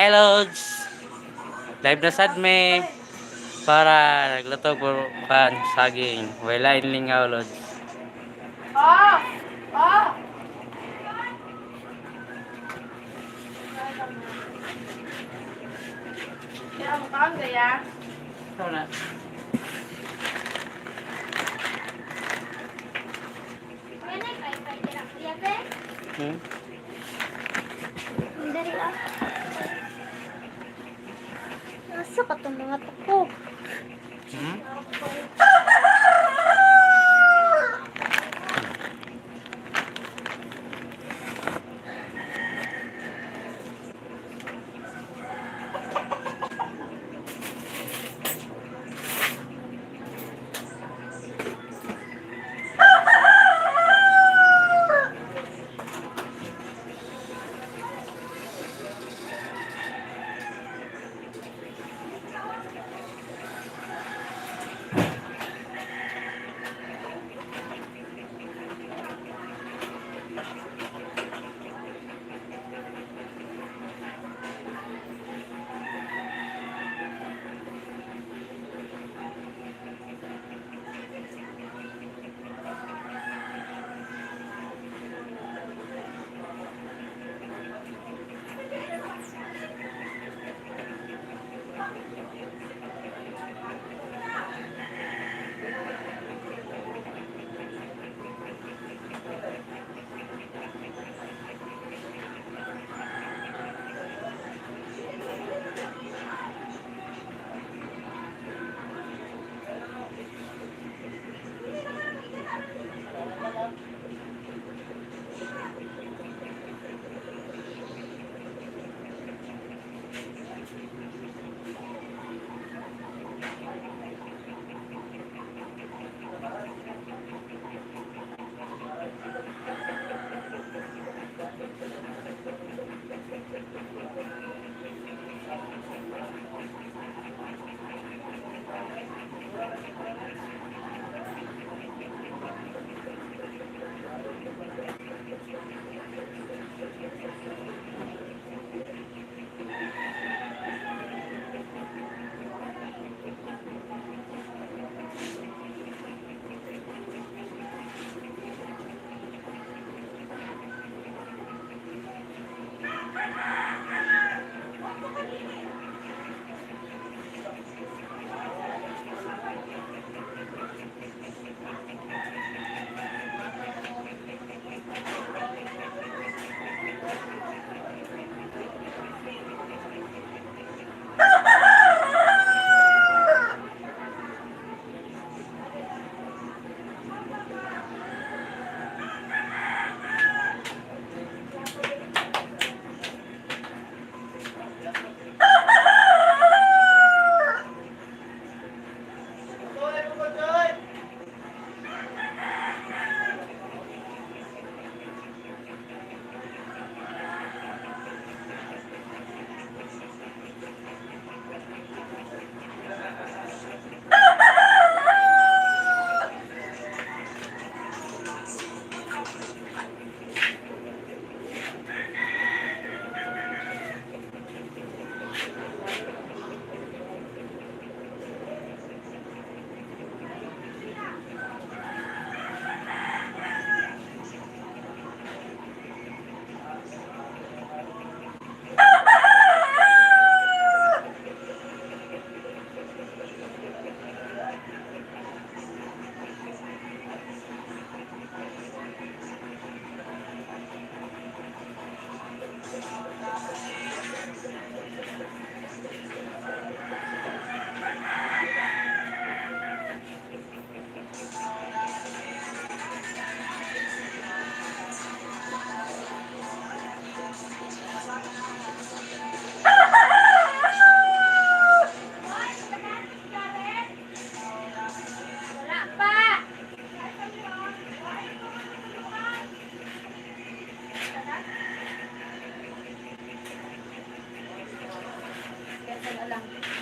Lods. Live na sad me para nagluto po pan saging. Wala inlingaw Lods. Oh! Oh! Kaya mo kaon gaya? Ito na. Hmm? Dari ah. Nasa ka itong mga tako? Hmm?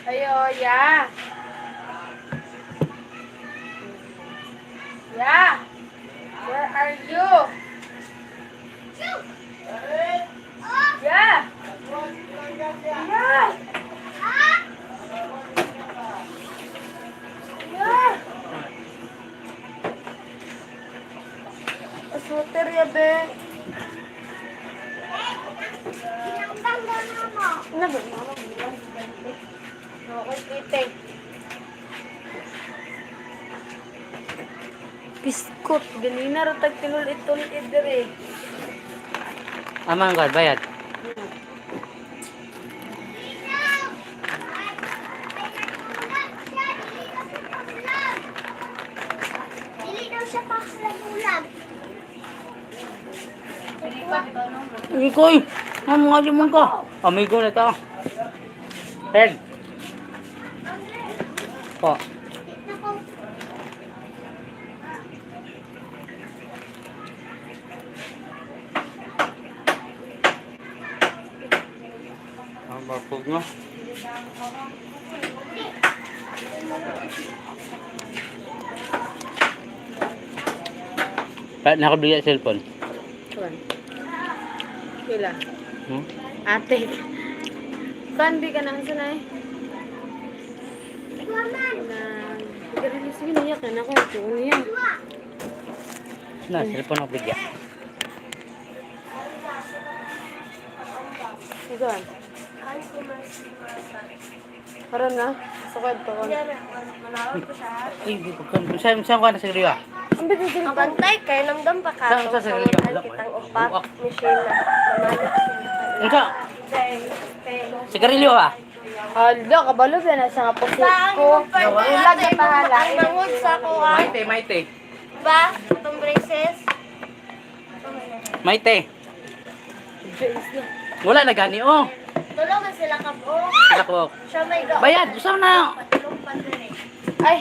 Ayo, ya. Ya. Where are you? Ya. Ya. kuya, be. Ano ba? Okay, titing. Biskot. Ganina rin tag tinulit-tulit diri. Amang God, bayad. Dili daw siya paslagulag. Ikoy, mga limang ka. Amigo na ka. Ted. Po. Nako. Ang bapog mo. Nakabili ang cellphone. Kuan. Kila. Hmm? Ate. Kandi ka nang sanay. Waman. Na. Pagkarilis mo niya ka na ko. Tuon niya. Na, cellphone ako bigyan. Ikaw. Karon na. Sa kwento ko. Ay, saan ka na sa Rio? Ang bitin din Ang bantay kay namdam pa ka. Saan sa Rio? Kitang upat. Michelle na. Ano ka? Sigarilyo ah. Hala, kabalo ba na sa nga pusit ko. Ulag na pahala. Ang mangod sa kuha. Maite, Maite. Ba? Itong braces. Maite. Wala na gani oh. Tulong na sila ka po. Sila ko. Siya may gawa. Bayad, gusto na. Patulong pa din eh. Ay.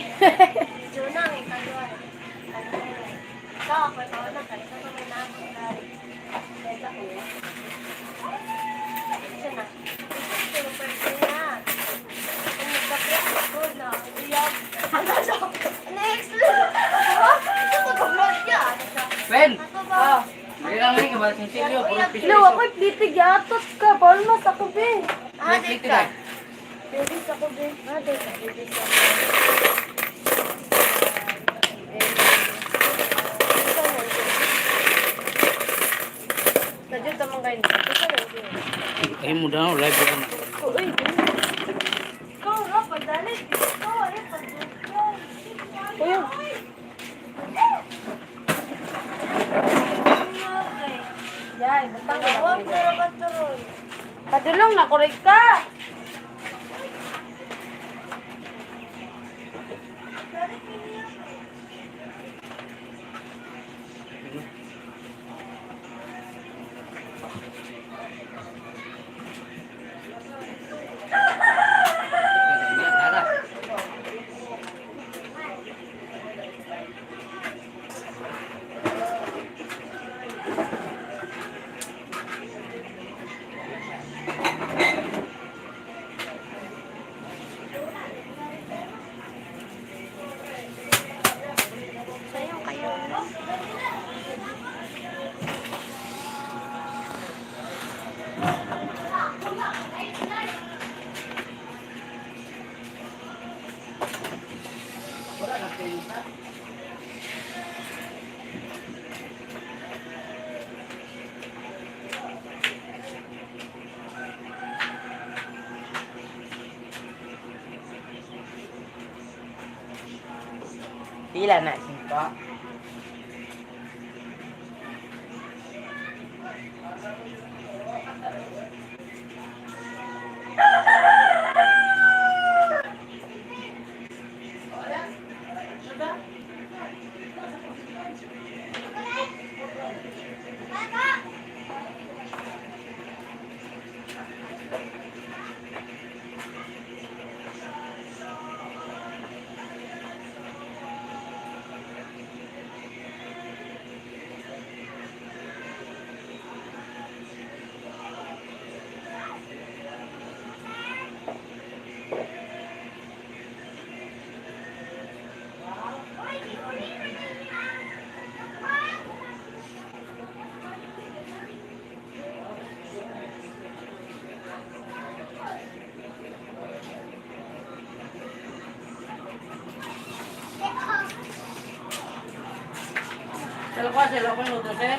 Junang eh, kaduan. Ikaw ako, ikaw na kayo. Ikaw may namin kari. Benta ko yun. Siya na. Ito pa niya. Ang nagkapit ako na. Iyak. Hanggang sa next. Ito ko vlog niya. Ben. Ito ba? Kailangan rin ka ba? Sinsilyo. Hello, ako'y titigatot ka. Paano mas ako, be? Adik ka. Bibis ako, be. Adik ka. Bibis ka. Nadyo tamang kayo. Ay mo daw, live ko na. Uy, Ikaw nga, padali. Ikaw, ay, padali. kuya. Yay, batang ka. Huwag na naman tuloy. Padulong na, korek ka. Sayang kayo. Pila na, 5. Sila ko yung luto, sir.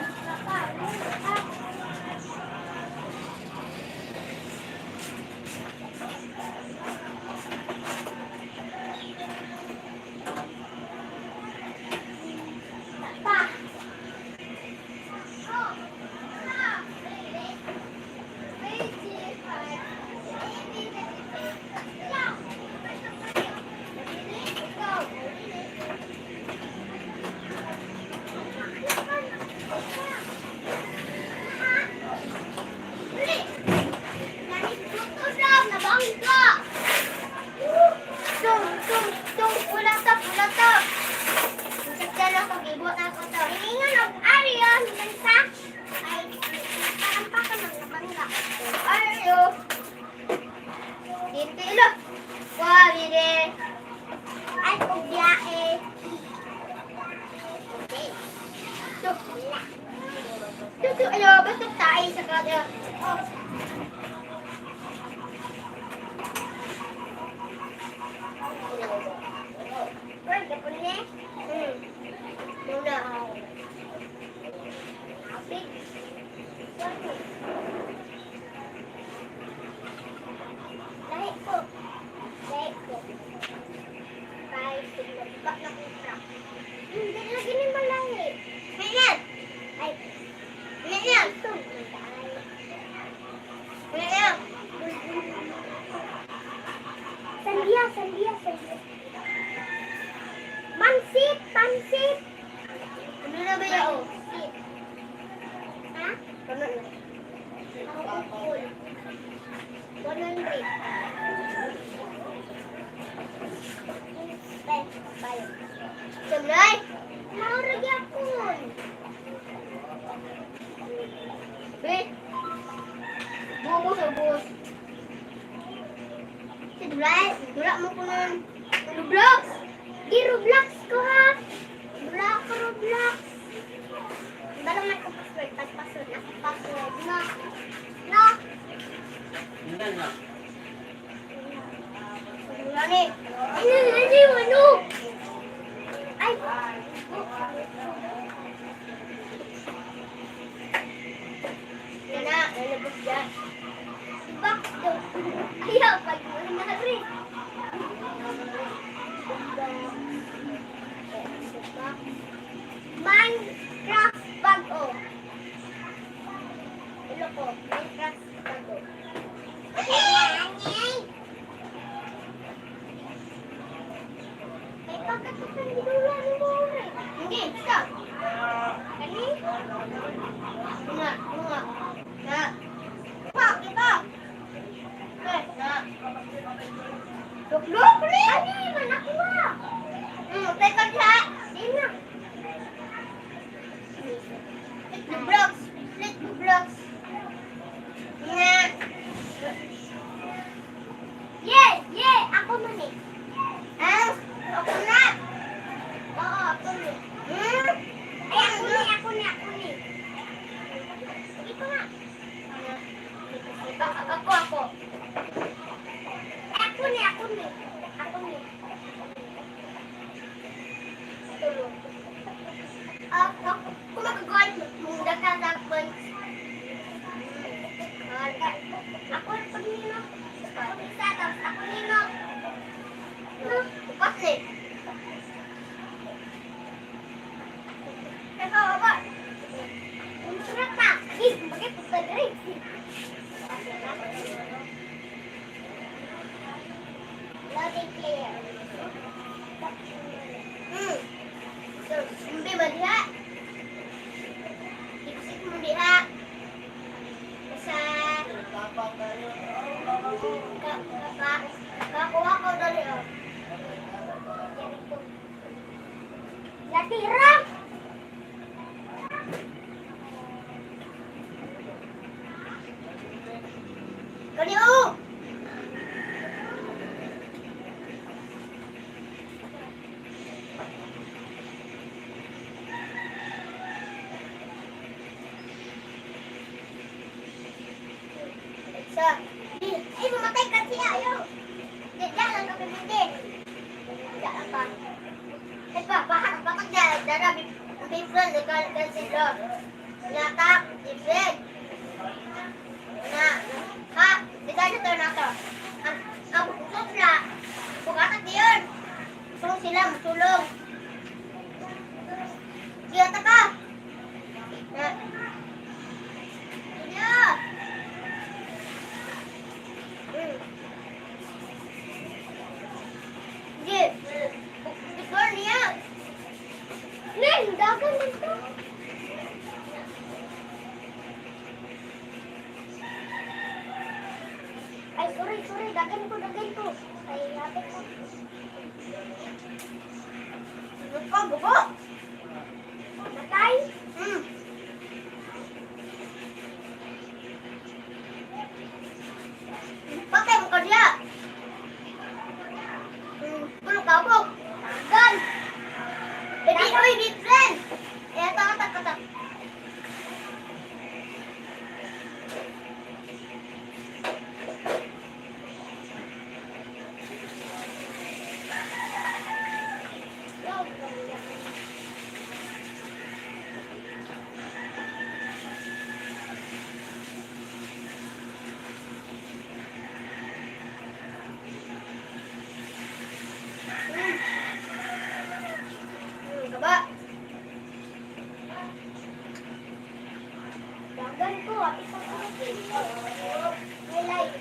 Ayo, betul tayo sa kanya. Oh. Pwede po niya? Muna. Apik. Lahi po. Lahi po. Kahit sinabak na kita. Hindi lagi ni malahi. Ngayon. Ay. Ngayon. Ngayon. Sandia, sandia, sandia. Pansit, pansit. Ano na ba yun? Pansit. Ha? Ano na? Ako full. 100. Sabay. Maurag yapon. Wait. Bubos, bubos. Dula mo ko nun. Roblox. Di Roblox ko ha. Dula ko Roblox. Balang na ko password. Password. Ako password. No. No. Hindi na. Dula ni. Ay, ano? Ay. Yan na. Lalabas dyan. Back daw. Ayaw. Pag mo na rin. Minecraft bago. Hello po, Minecraft bago. May pagkatutan dito lang mo rin. Hindi, stop. Kani? Nga. Na. Pak, ito. Na. Luk, Kani, manakuha. Teka siya. Di na. Split the blocks. Split the blocks. Na. Yeah. Ako man eh. Ah, ako na. Oo, ako na. Ay, ako na. Sige ko na. Ako. Ako na. Tulog. Kung magagawa mong dagdagan. Ako pag nino. Ako nino. Kasi. Kaya ba? Ang surat na. Bakit po ka rin? Loading player. So, hindi ba diha? Iksik mo diha. Basta kakuha ko dali oh. Latira! Kali oh! Ay, mamatay ka siya, ayaw. Diyan lang kami hindi. Diyan lang ka. Ay pa, bakit dyan? Dara, bifran, nagkalagan sila. Natak, ibig. Na, ha, bigay na to na to. Ang tutla, bukatak yun. Sulong sila, sulong. Giyata ka. Na, iya. Sige, bigyan niya. Nen, dagan nito. Ay, sorry, dagan ko. Ay, lapit ko. Lupa, buko. Matay? Patay mo ka diya. Tulog ka po. Gan. Pwede ko yung friend. Eh, katak. Kaba. Dagan ko, isang may light.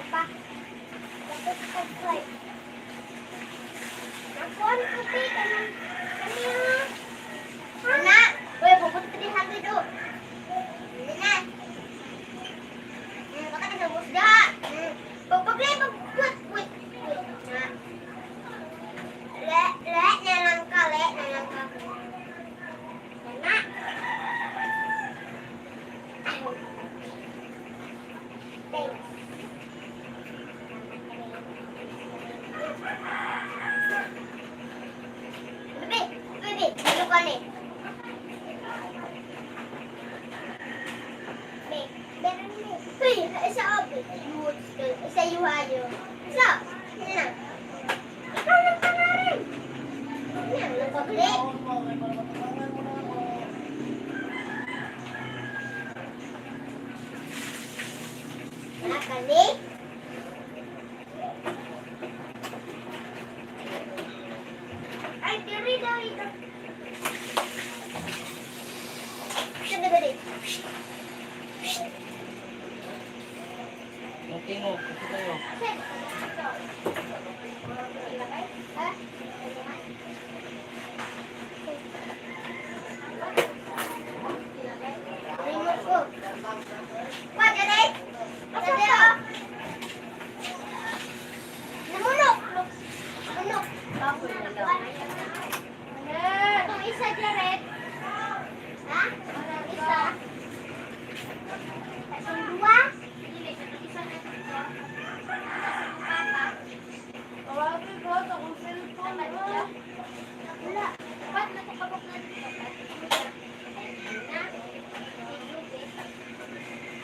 Pa. Dapat subscribe. Nakuan ko ka ng kanina. Ana, weh bubut tadi hati do. Ini na. Baka na musda. Pagpaglay pagbuat wait. Na. Le na lang ka. Na. Thanks. Bebe, ano ka ni? Uy, isa ako. Isa yuhayo. Isa. Yan na. Ikaw lang ka na rin. Yan, nagpagli. Nakali. Ay, diri daw ito. Dali. Okay mo, kasi tayo. Remote ko. Wah, dali. Dali, oh. Namunok. Namunok. Itong isa, Jared. Ha? Isa. Itong dua. Wala. Ba't nakapagod na dito?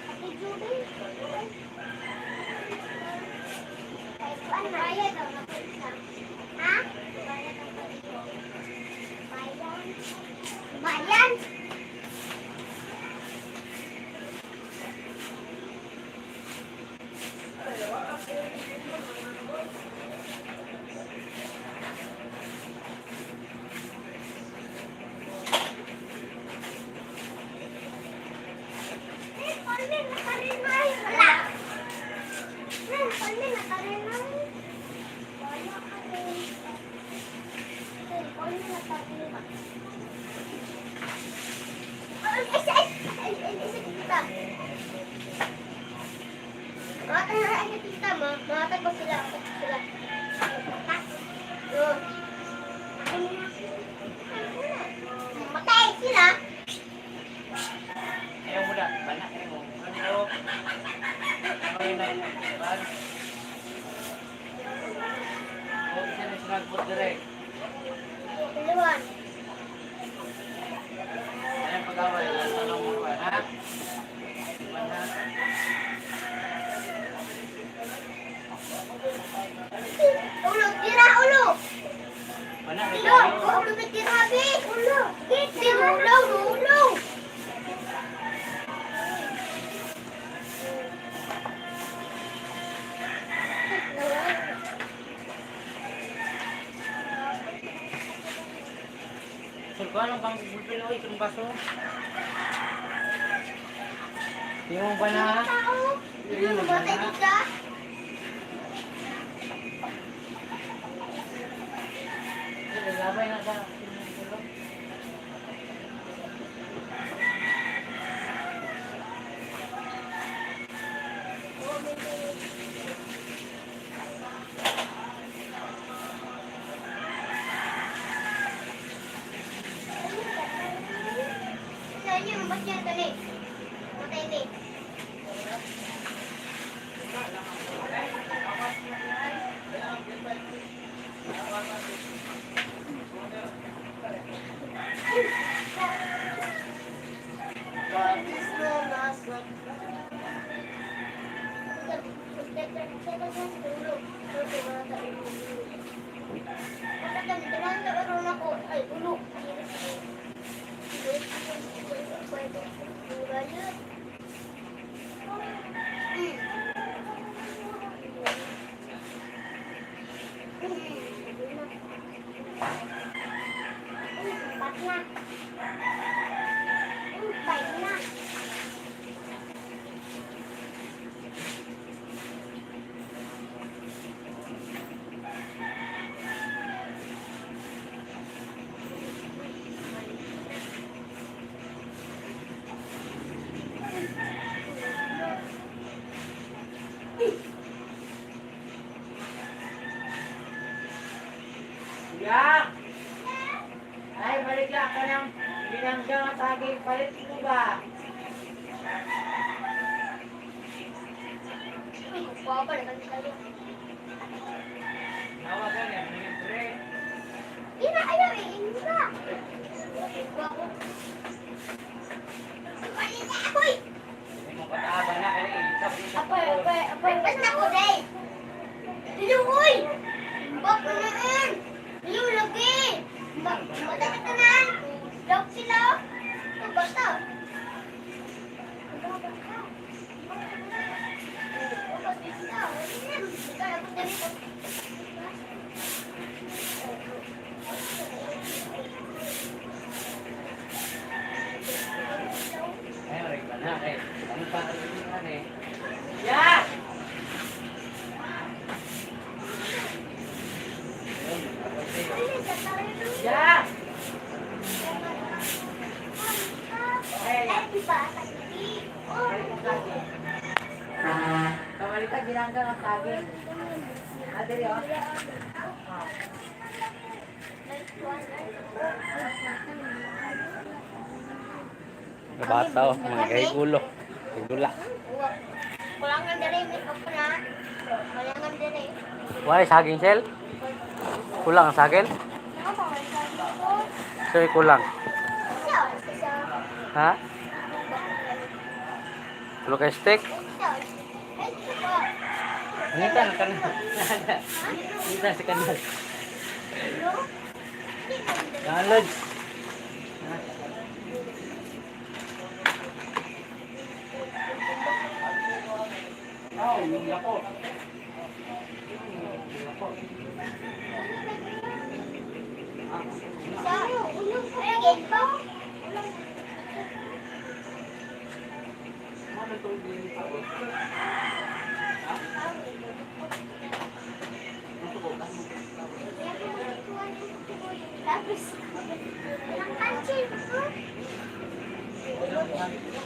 Ate Judy? Ano? Bayad daw na po isa. Ha? Bayad ang pagito. Bayan? Matag ko sila. Matay sila. Ayaw mo na, banak mo. Ano? Ano yun? Ban? Huwag siya na sinagbot direct. Iluwan. Ayaw pag-away, tanong mo ba, ha? lumit tirabi. Ulo. Hindi, nulaw, nulaw. Sir, kung anong bang bubilo itong baso? Hindi mo ba na? Tao. Hindi mo ba tayo ka? Labay na ka. Sa inyo, ba't yan dali? Matay di. Ya! Ay, balik lang ka ng binanggang at aging palit mo ba? Nawagan yan, siyempre. Ina, ayaw eh, ina. Apoy! Hindi mo pataaba na kayo. Breakfast na ko, Day. Diluhoy! Bak na naan! Diluh lagi! Matakit na naan! Dog sila! Ito, basta! Ay, orig ka na. Eh, ano pa ka eh? Ya! Ya! Kamali ka, ginanggang ang saging. Adiri, oh. Bata, oh. Mga gay gulo. Gula. Kulangan dari, may kapuna. Kulangan dari. Why, saging sel? Kulang ang saging? Sorry, kulang. Ha? Tulo kay steak? Ngita na kanal. Ngita sa kanal. Download. Oh, yung lako.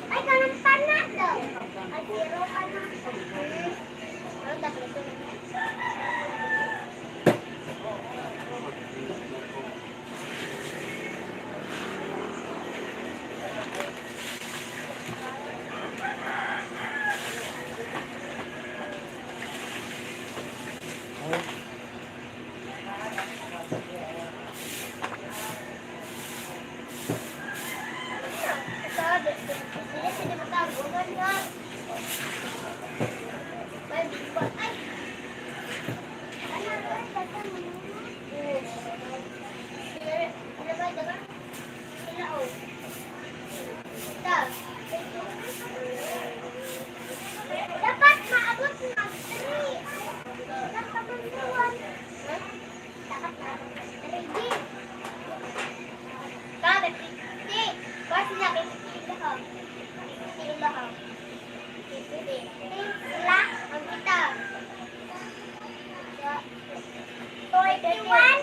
Ay, kanang panak daw. Ay, zero ka na. Ano dapat ito? Ay, Dapat maabot ng 3. Dapat kabantuan. Dapat na. 3. Kada 50. Basta niya 50 lang. 50 lang. 50. Sila ang kita. 21.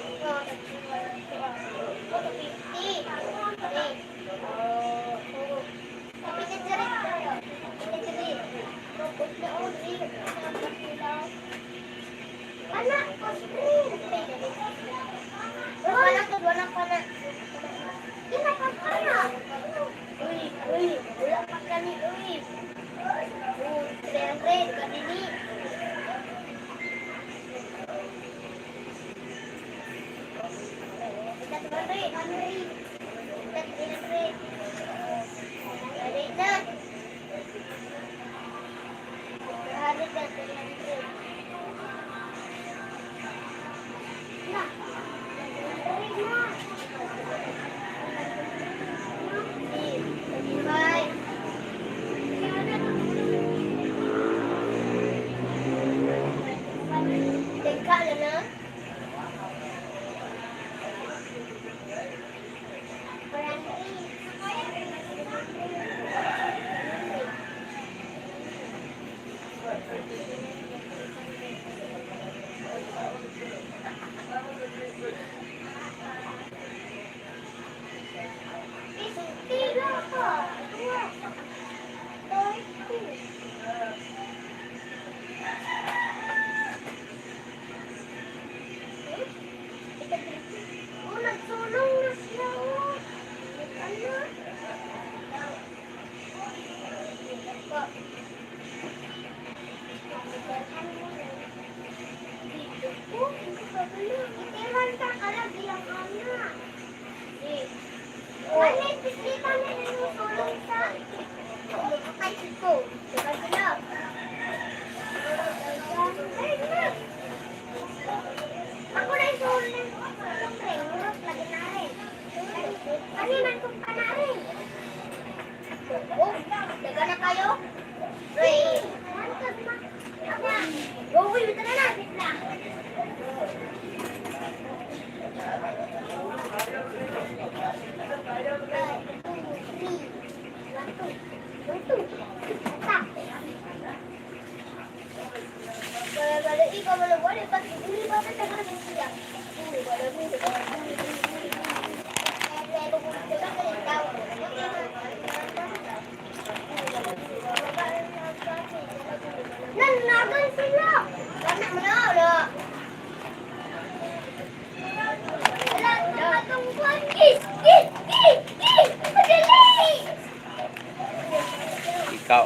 'Ikaw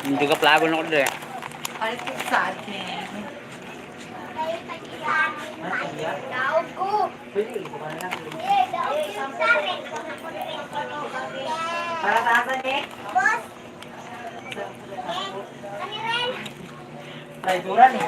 hindi ka plagon ako doon eh. Alipin sa akin. Daog ko. Daog yung sa akin. Para sa akin eh. Boss. Kami rin. Ay, duran eh.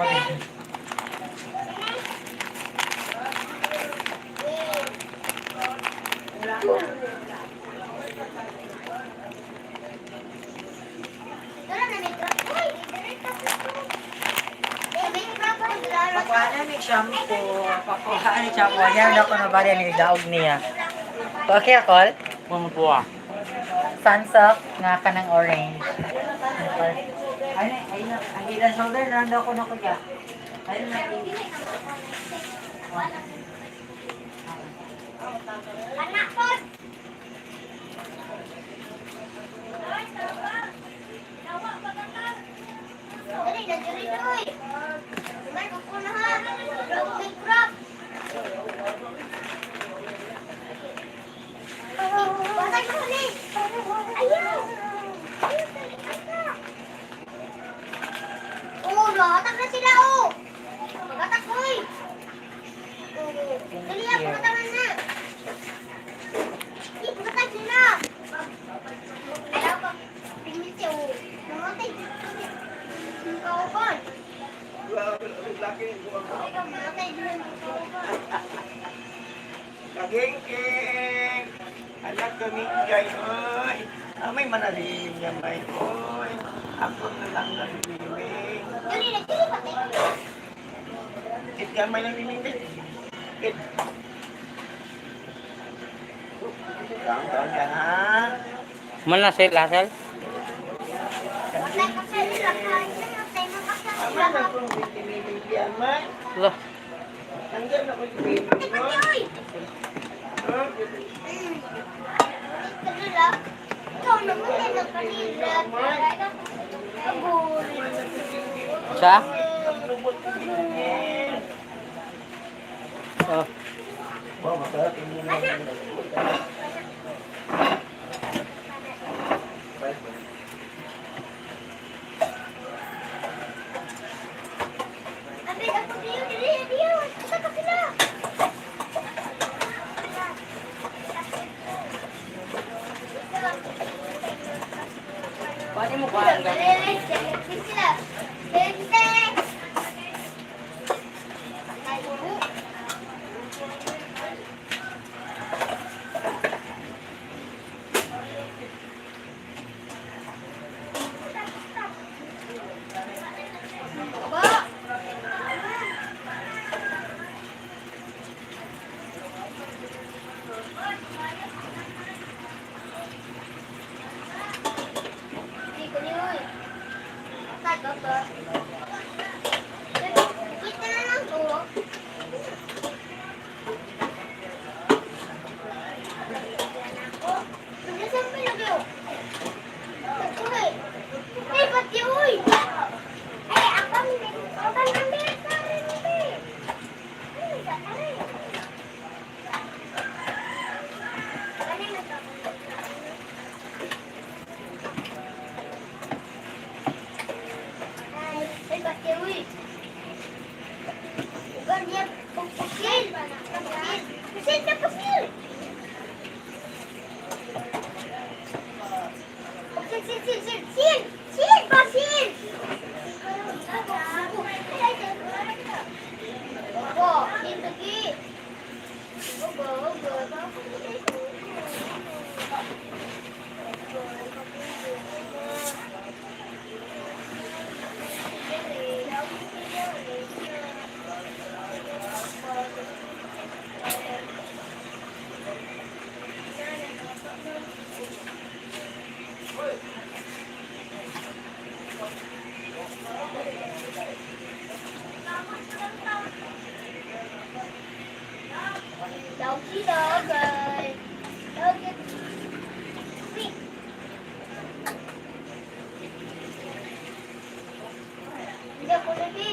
Pakuha na ni shampoo. Pakuha ni shampoo. Yan ako na bali ni daog niya. Okay, Akol? Kung po Sunsock nga ka ng orange. Ay na, ang ilan shoulder na ako na ko ka. Ay na. Anak ko. Dali, dali, dali. May kukunahan. Big crop. Batay ko ni. Ayaw. Oh, lahat na sila oh. Magatak ko eh. Dali, pagkataman na. Pagkatag sila. Ayaw pa. Pingit siya oh. Namatay. Kaupan. Mamatay din ang kaupan. Geng-geng. Anak kamingay, oy. May manalilim niya, may, oy. Ako na lang naliliming. Juli, nagtili pa tayo. Kit ka may naliliming. Kit. Down ka, ha? Mana si Lasel? Patay ka sa ilang kain na, patay mo ka sa Tama ilang na kain. kung binibigyan, may. Loh, Nandiyan ako yung baby mo. Uy! Huh? Kanila, ikaw naman din ang kanila. Agul. sa? Oh, Wow, masarap yung mga. Abi, ako diyo. Sa kapila. pwede mo ba ang ganyan? Sila. Gente. Ba. Hindi ko niyo. Tago ba? Kita na lang to. Oh, nagdasal pa lagi oh. Uy! Ay, pati uy! Ay, ako ang bilis sa akin, uy! Ay, tatay. Kanina to. Ay, pati uy! Ugan niya, pagpusil! Pusil na pusil! Sil, Basil! Opo, dito ki. Opo. Doggy doggy. Doggy. Wait. Hindi ako lagi.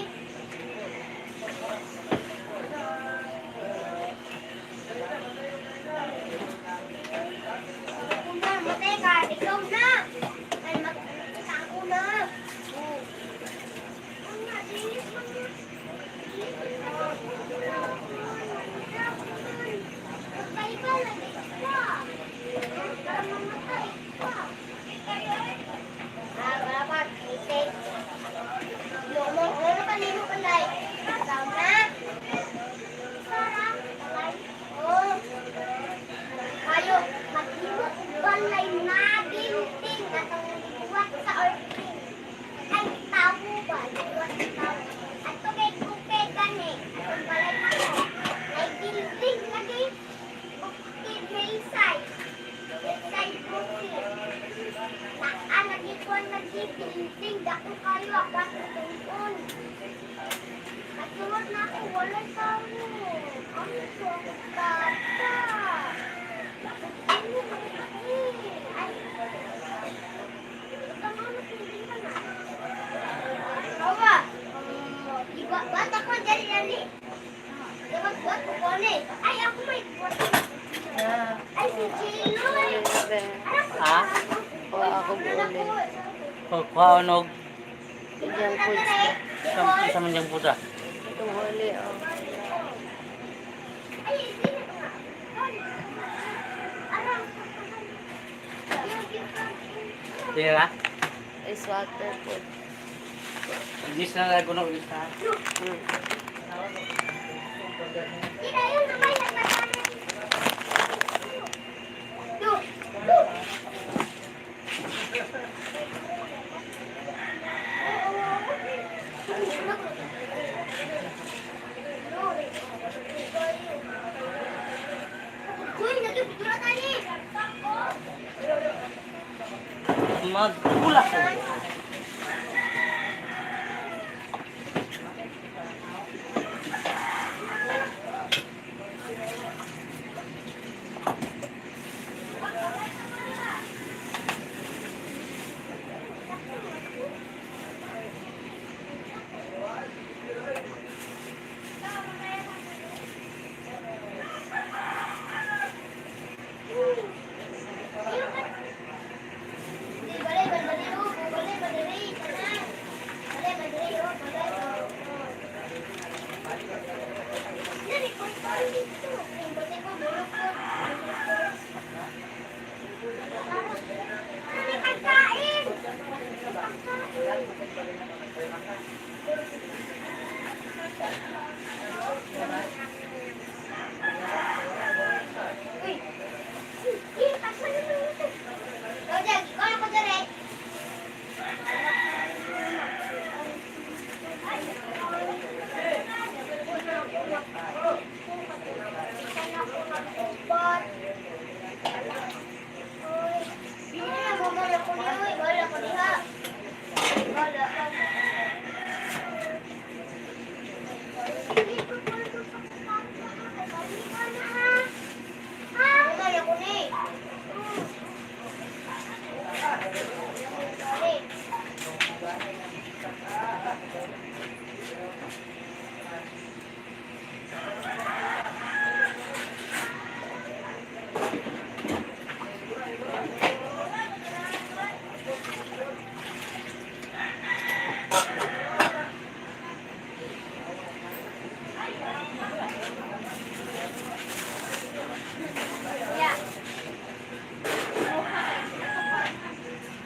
Una, matay ka. Ikaw na. Ay, makikita ako na. Una, linis mo na. Patay ka, lagi ka. Para mamatay ka. Dapat, isip. Ano kanino ka na? Ikaw na. Sarang, talay. Oh. Kayo, maghimot balay na ginting atong liwat sa orping. Ay, tabo ba? Liwat sa tabo. At tukay-tukay gani. Atong balay ako. Ay, ginting lagi. Bukid may side. Side bukid. Lagi ko nag-ginting. Dako kayo. Apat na tungkol. At suwag na ako. Wala tao. Ano ko? Bata. Bata ko dali. Dapat buat ko kone. Ay, ako may buat. Ay, si Jiloy. Ha? O ako buulit. Kuhaon og Diyan po siya. isa man diyang pusa. Itong huli, oh. Ay, hindi na nga. Arang. Sige na? Ice water po. Gis na lang kuno gis na. Hmm. Hindi na yun, sabay na Uy, nagpipigura tani. Magpula ko. Balay, balay, oh. Balay, balay, tanan. Balay, balay, oh. Balay, oh. Nani, kung saan dito? Yung balay ko, bulok ko. Nani, pagkain! Uy! Uy, pasan mo ito. Rojak, ikaw ako direct.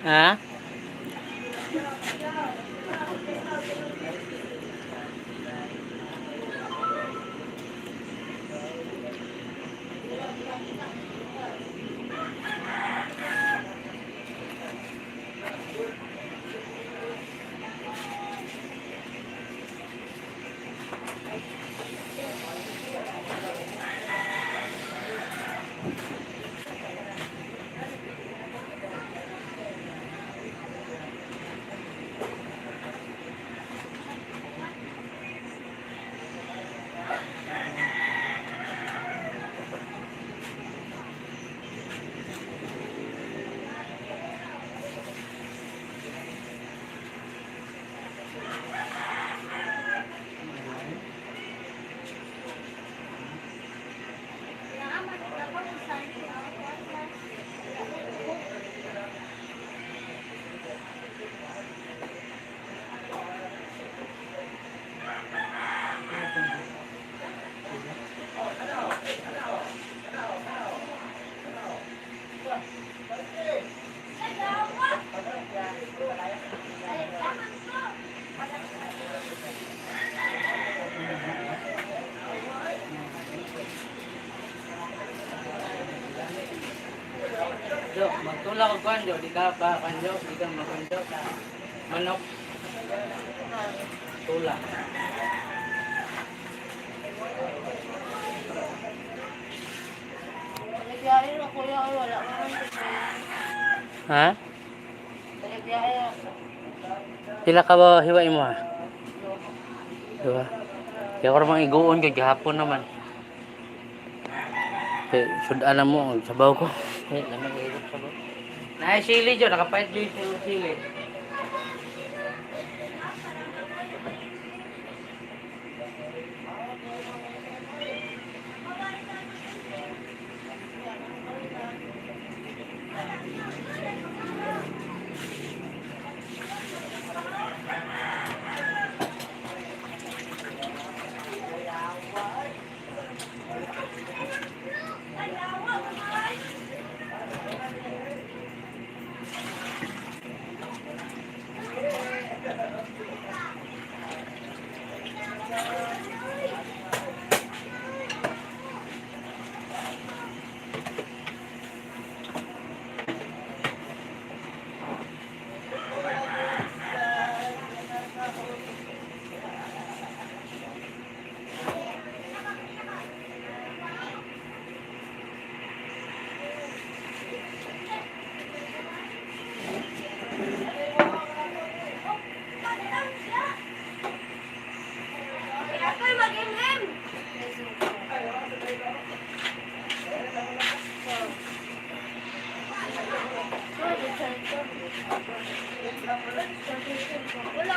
Ha? Jo, magtula ko kanjo, di ka pa kanjo, di ka makanjo ka. Manok. Tula. Nagbiyahe na kuya, ay wala ka man. Ha? Nagbiyahe na. Pila ka ba hiwain mo ha? Dua. Kaya ko namang iguon kay gihapon naman. Kaya sudan mo, sabaw ko. Eh, naman ihigop sabaw. Naay sili jo, nakapait jo yung sili.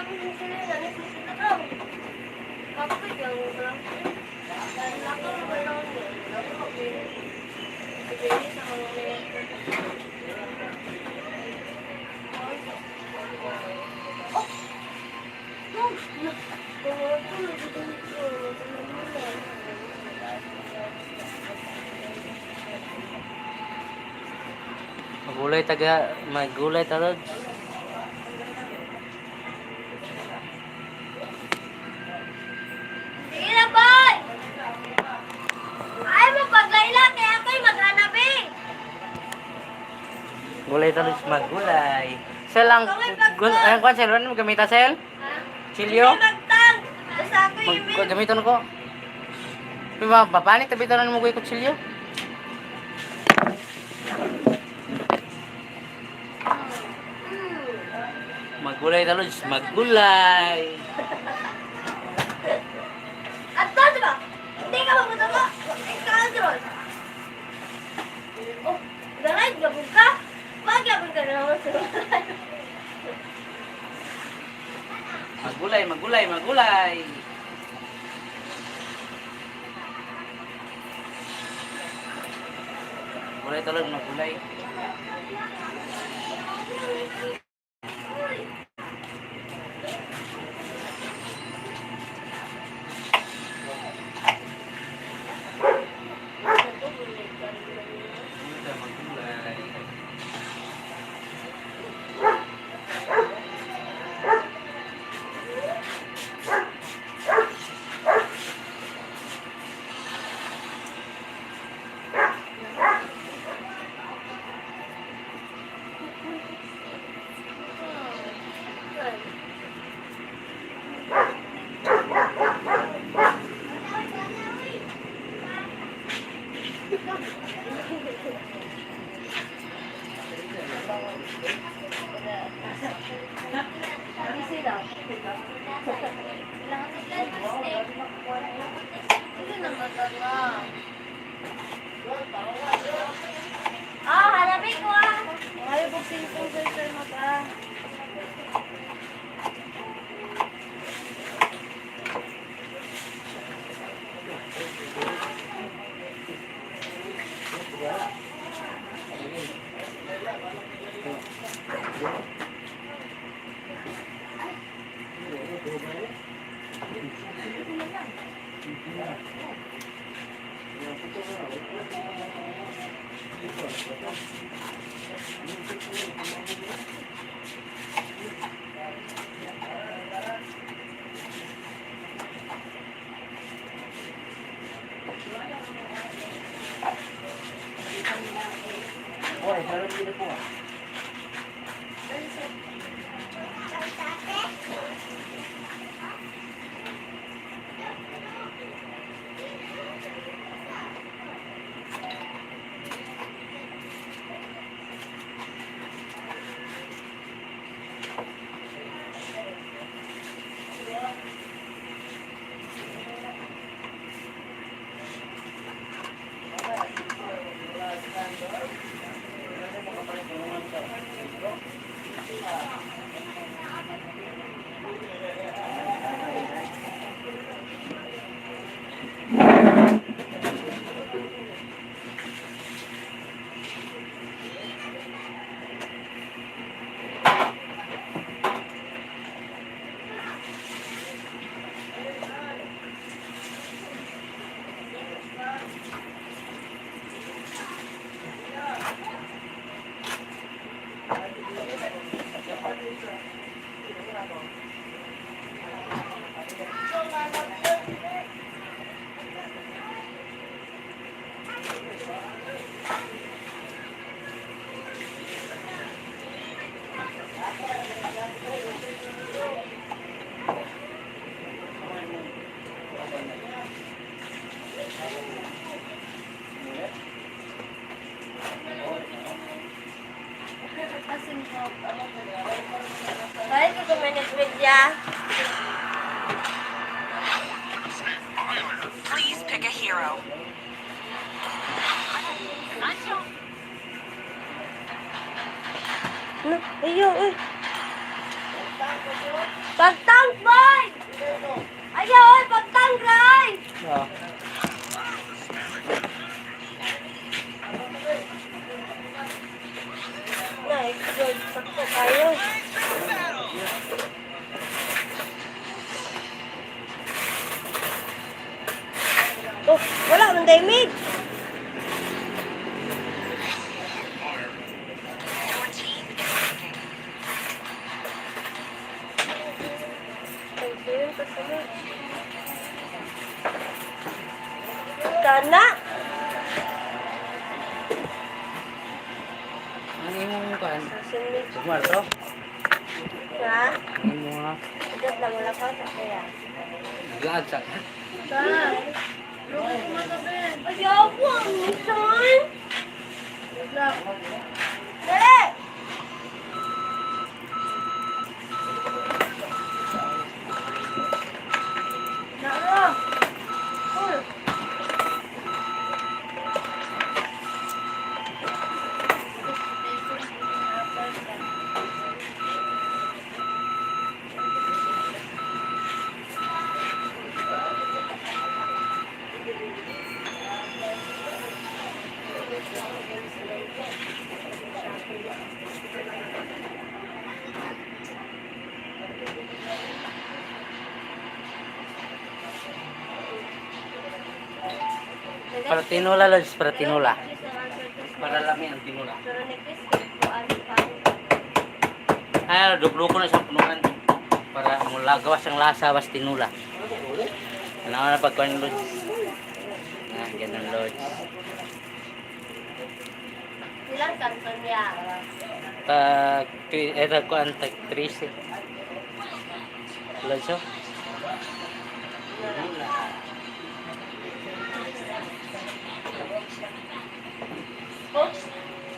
namin yung sila na nagsisunod ako. Kapit lang mo lang. Dahil ako naman lang yun. Sige, sa mga Magulay talod. sige na, boy! Ay mo, paglayla, kaya ako'y maghanapin. Gulay talod, magulay. Sel ang ang kwan sel, ano gamita sel? Chilyo? Magtang! Basta ako yung Gamiton ko. Papanik tabitan mo ko kutsilyo. Magulay talod, magulay. At to, diba? Hindi ka magkutama. Ikaw, oh, galay, gabog ka? Magyabog ka na naman sa Magulay, magulay, magulay. Gulay talod, magulay. Ah, hanapin ko ah. Ayaw po cellphone sir mata. Balik ko management niya. Please pick a hero. Ayaw, eh. Pagtang, boy! Ayaw, oy, pagtang, Ray! Oh. Na-explode. Sakto tayo. Oh, wala nang damage. Sana. Ang imong kuan. Sasunod. Sumar to. Ha? Ang imong nga. Agad lang wala pa sa kaya. Naglaag sa. Ayaw po ang minsan. Dali! Nara! Uy! Para tinula lods, para tinula. Para lami ang tinula. Pero nipis ko ano pa. Ay, dublo ko na siyang punuan. Para mula gawas ang lasa bas tinula. Ano na pagkuhan lods. Ah, ganun lods. Ilang kanton niya? Ito kuhan tag 13. Lods oh. Oh,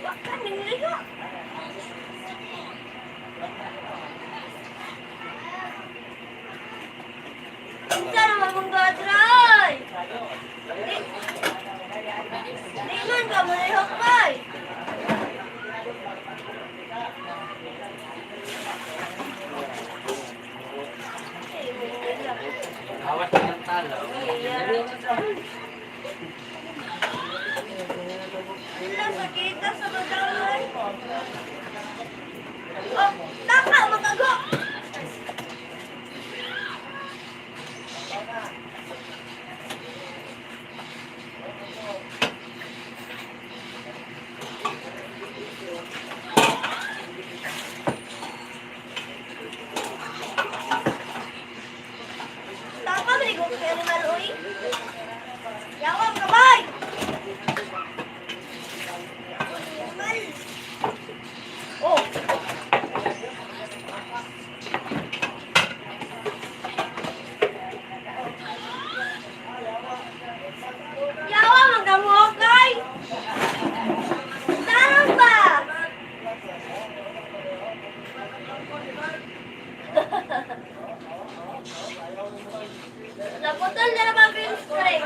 wak ka niligo. Unsa naman mong gadray? Di man ka manihok kay. Awas ng talo. Sila sakita sa badangan. Oh, taka makago. Taka maligo ka ni Maroy. Yawang kabay. Oh. Yawa magkamukay. Sarang ba? Naputol na naman yung string.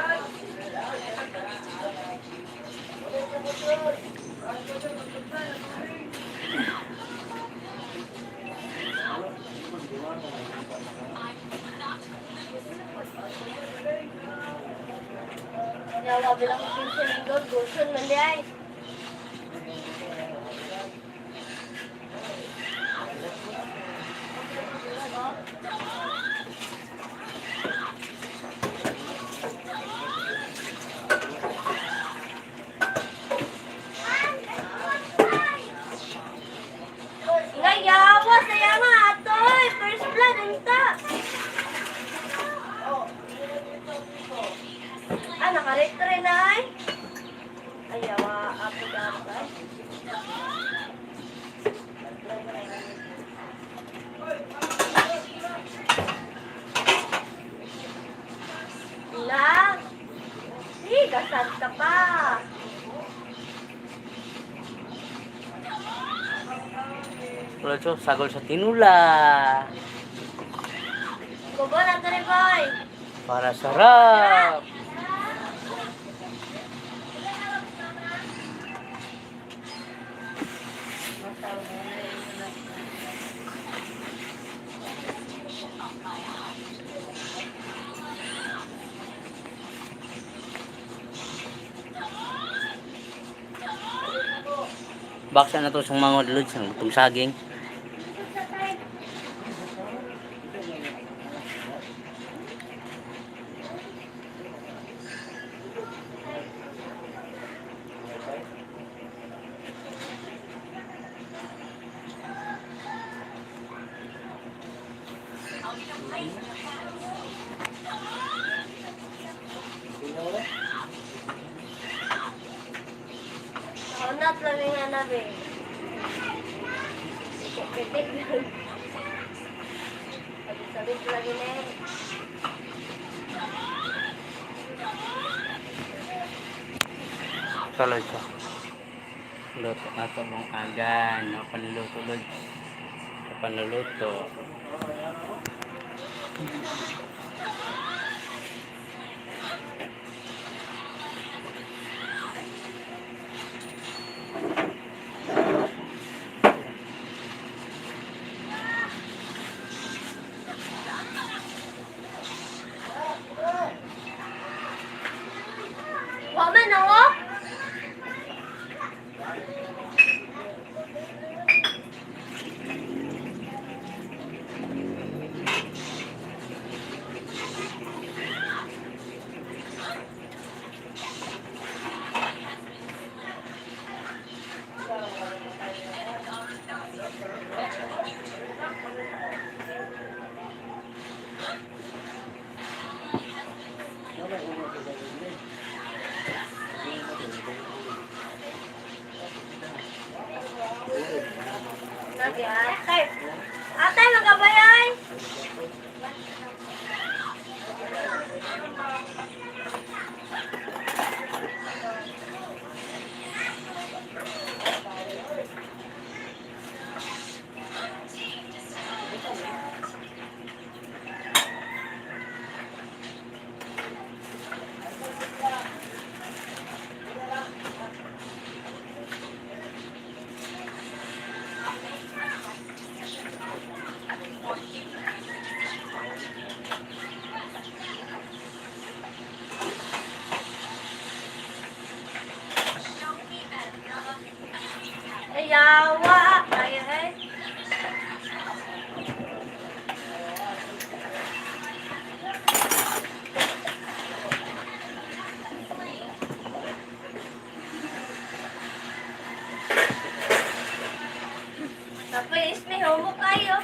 Yawa bilang pinsan linggo, gusto man di ay. Ngayawa saya nga atoy, first blood unta. Ah, nakaretre na ay. Ayawa, apo dapat. Na, gasad ka pa. Lods oh, sagol sa tinula. Kubo na to rin, boy. Para sarap. Baksa na to sa mga lods ng lutong saging. Unat lang nga namin. Pitik lang. Sabit lagi na eh. Salad siya. Luto na ito mong agan. Panluto lods. Panluto. Waman ako? Lagi atay. Atay magabayay. Ayawa. Ay, ay. Tapos, may homo kayo.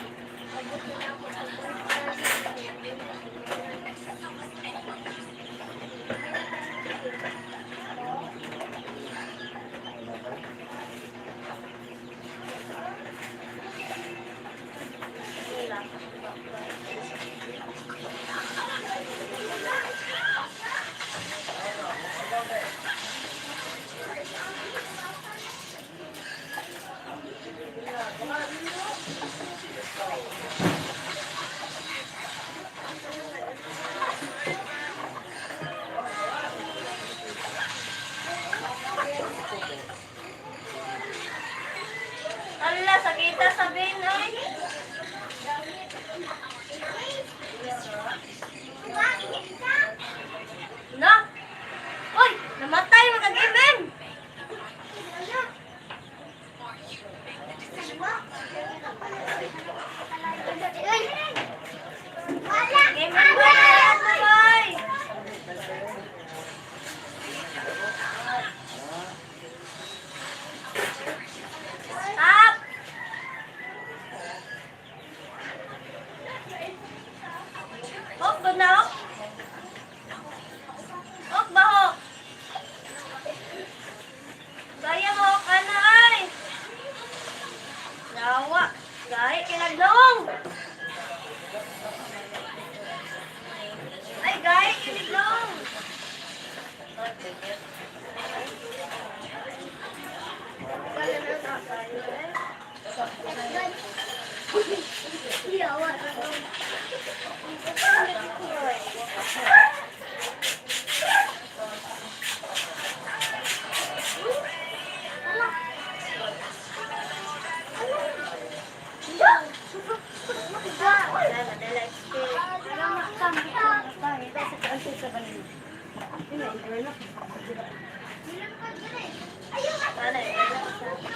Ala, sakita sa binay. Na? Uy, namatay mga gimen. Gimen ba yan, boy? Stop! Oh, good na, oh. Oh, baho. Gaya mo, kana ay. Yawa. Gaya, kinagdong. Ay, gaya, kinagdong. Yawa.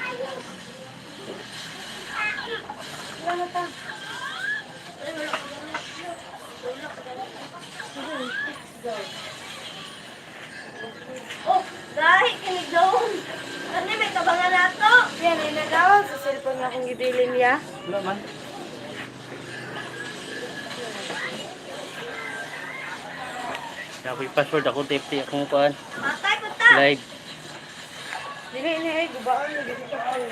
Ayun! nga akong gibilin ya. Wala man. Ako yung password ako tipti akong kuan. Patay ko ta. Live. Dili ni ay gubaon ni dito ko ano.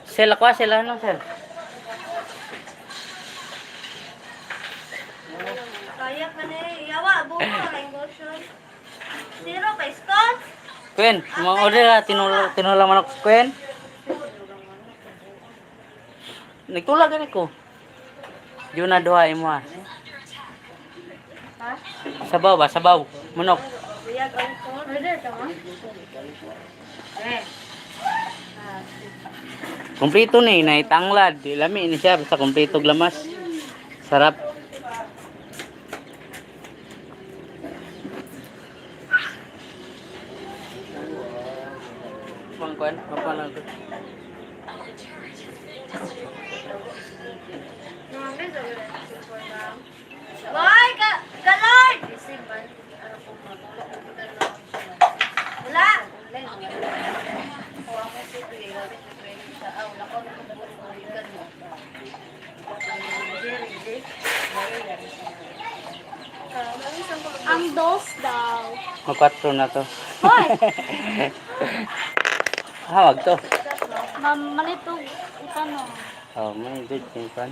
Sel ako sila no sel. Kaya ka na eh. Yawa, buko na emotion. Zero kay Scott. Kwen, mga order ha tinula man ako Kwen. Nagtula gani ko. Yun na duha imo ha. Ha? Sabaw ba? Sabaw. Manok. Biyag ang order ka ma? Eh. Kompleto ni, naitanglad. Lami ni siya sa kompleto glamas. Sarap. Pangkuan, apa lang ko? Boy, galord! Wala! Ang dos daw. Magkwatro na to. Hoy! Hawag to. Malitog. Ano? Oh, may good yung pan.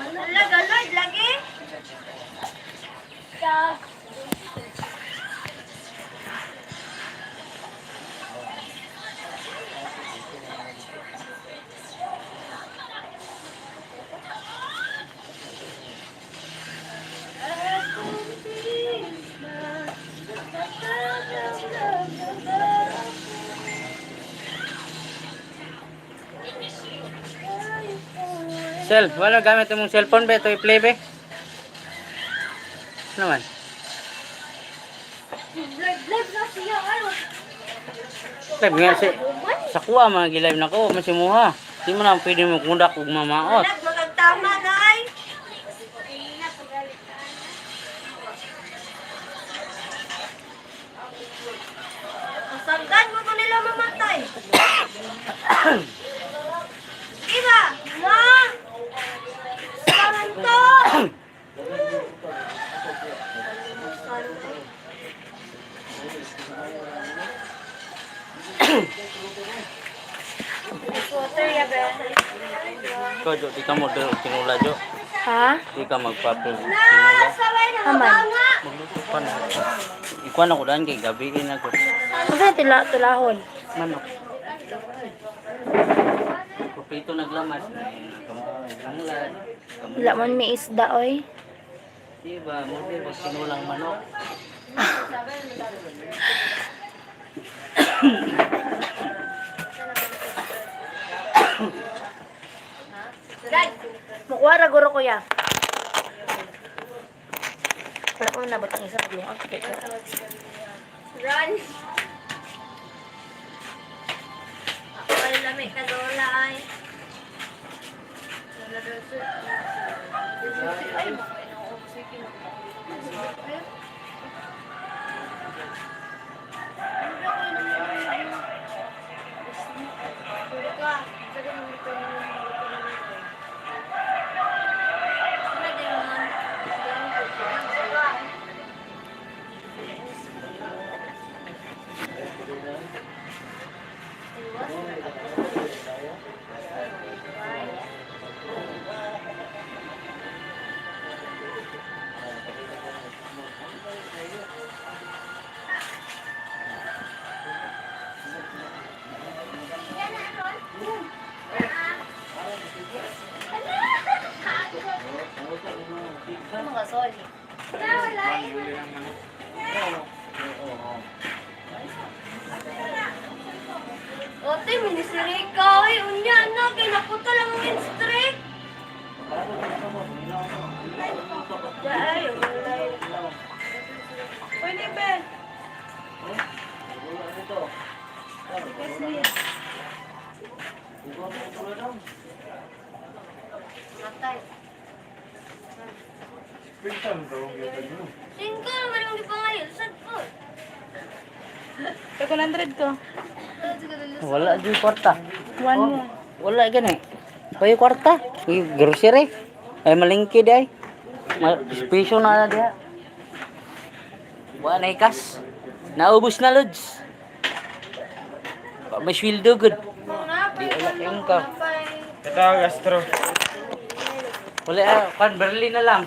Ala, galord lagi. Sel, wala gamit mong cellphone ba? Ito i-play ba? Ano naman? Live na siya. Ano? Live nga si... Sa kuha, mga gilive na ko. Masimuha. Di mo na pwede mo kundak ug mamaot. Anak, magagtama na ay. Masagdan mo ko nila mamatay. Diba? Ma! Santo! Water ya ba? Ikaw, Jo, di ka mo tinula, Jo. Ha? Di ka magpapil. Na! Tinula. Sabay na Aman. maganga! Magluto pa na. Ikuan ako daan kay gabiin ako. Kasi tulahon. Manok. Kupito naglamas. Tanglad. Wala man may isda oy. Diba, mo din pag tinulang manok. Dad! Mukuha ra guro kuya. Wala ko na batang isa yung okay. Run! Ako ay lamig na lola ay. Soy. Ate, minisiri ka. Ay, unya na. Kinaputo lang ang streak. Ay, ulay. Pwede ba? Matay. Singko naman yung ipangayol. Sad po. 100 ko. Wala di kwarta. One mo. Wala gani. Kaya kwarta. Kaya grocery. Ay malingki di ay. Piso na dia. Wala na ikas. Naubos na lods. May sweldo good. Di wala kayong ka. Ito, gastro. Wala kan Berlin na lang.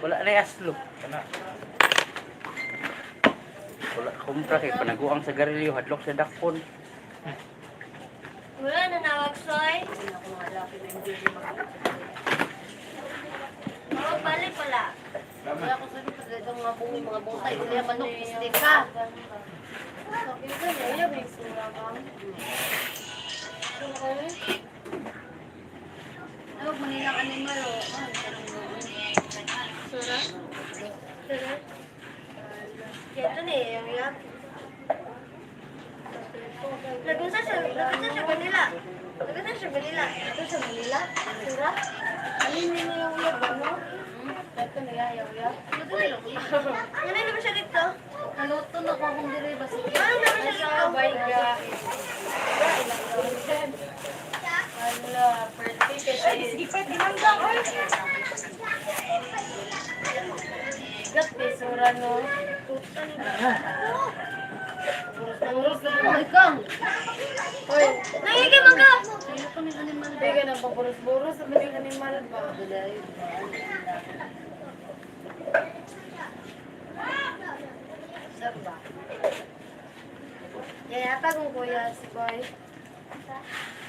Wala na aslo. Wala kumpra kay panaguang sa garilyo hadlok sa dakpon. Wala na nawag, Soy. Oh, balik pala. Wala ko sabi pa dito mga bungtay. Uli ang manok, istik ka. Sabi ko na, yan may sura ka. Huwag manilang animal, o. Sura? Sura? Ito na eh, yung yan. Lagun sa Manila. Lagun sa Manila. Lagun sa Manila. Sura? Alin nyo yung uyab, ano? Ito na yayaw-yaw. Luto na yung uyab. Ano naman siya dito? Naluto na ko akong diri ba? Ano naman siya dito? Bayga. Wala, birthday kasi. Ay, sige pa, dinamdam. Gat, pesura, no? Puta na. Burus na ikaw. Hoy, nangigay man ka. Sino ko ng animal? Hindi ka na paburus-burus. Sabi ng animal ba? Sir ba? Yayata kong kuya si Boy.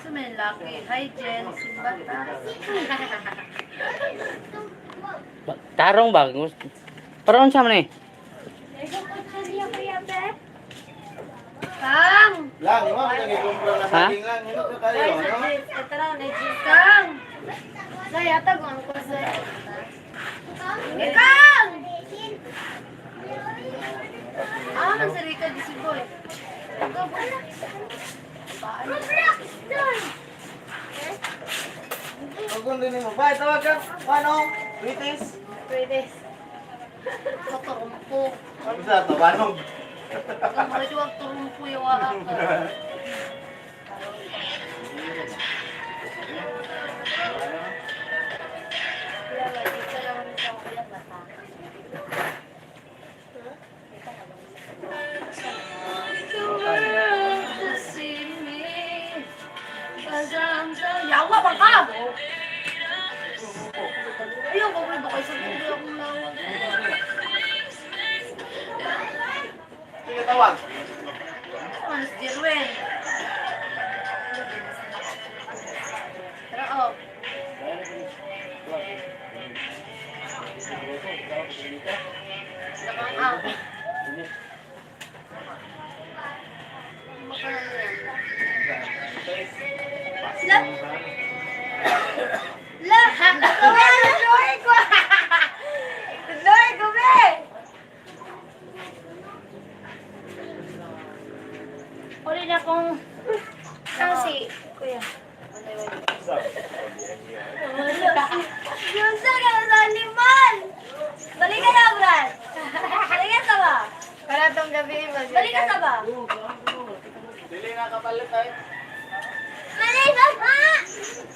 So may laki. Hi, Jen. Simbata. Tarong ba? Paron siya man eh. Kang! Lang, yung mga nagikumpra na Ha? saging lang. Ano ka tayo? Ay, Ano? sa Jis. Ito lang, na Jis. Kang! Sayata kung ko sa... Kang! Ah, magsarika di si Boy. Huwag din mo. Bye, tawag ka. Paano? Sweeties? Pwede. Sa turumpo. Ano sa ito? Paano? Kung pwede wag turumpo yung waka ka. Yawa ba ka? Ayaw ko ba kayo sa hindi akong lawag. Sige, tawag. Ano si Jerwin? Tara, oh. Lakang ah. Sila? La! Tuloy ko! Tuloy ko, be! Uli na kong... si... Kuya. Yung sa animal! Balik ka na, Brad! Balik ka sa ba? Karatong gabi, balik ka sa ba? Dili na kapalit tayo. Maliban ha!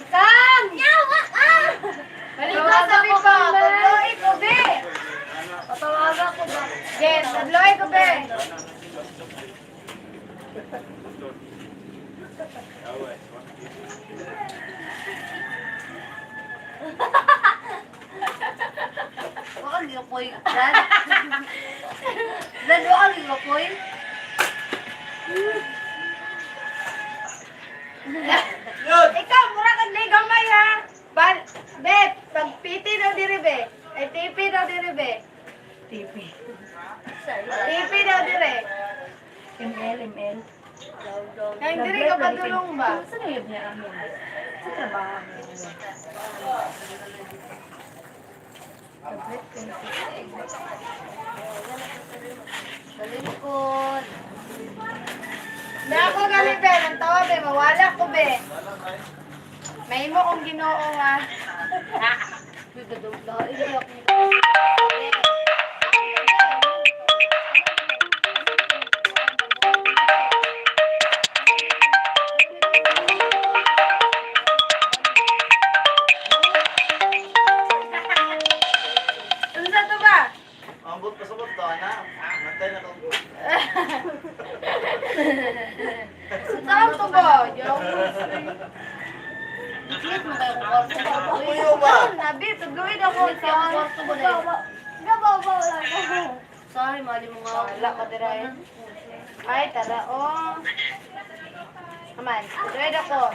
Kang! Yawa ah! Balik ka sa ko, Tuloy ko, be! Patawagan ko ba? Yes, tuloy ko, be! Baka gilapoy, Brad. Brad, baka gilapoy. Yun! Ikaw, mura kang di gamay ha. Bet, pagpiti na diri be. TV daw dire be. TV. TV daw dire. ML. Kaya dire ka padulong ba? Saan yung niya amin? Sa trabaho. Galikod. Na ako gali be, nang tawa be, mawala ko be. May mo kong ginoo nga. Unsa to ba? Ambot pa sa buto, ana. Mantay na kong Saan to ba? Uyo ba? Nabi, tuguin ako sa kwarto mo na. Gabaw lang. Sorry, mali mo nga. Wala ka dira eh. Ay, tara, oh. Aman, tuguin ako.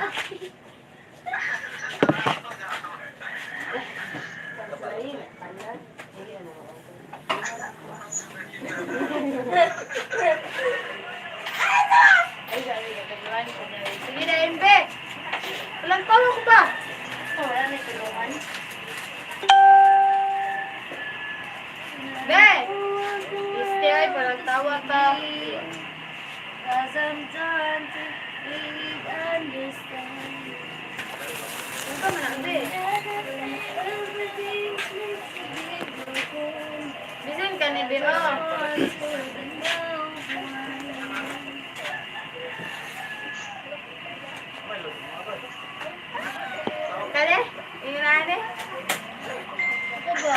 Sige na, Imbe. Walang tawa ko ba? Wala na tulungan. Be! Este ay, parang tawa ka. Cause I'm done to really understand. Ano ka man, Be? Everything seems to be broken. Bisin ka ni Bino. Kale? Ingin Ito ba?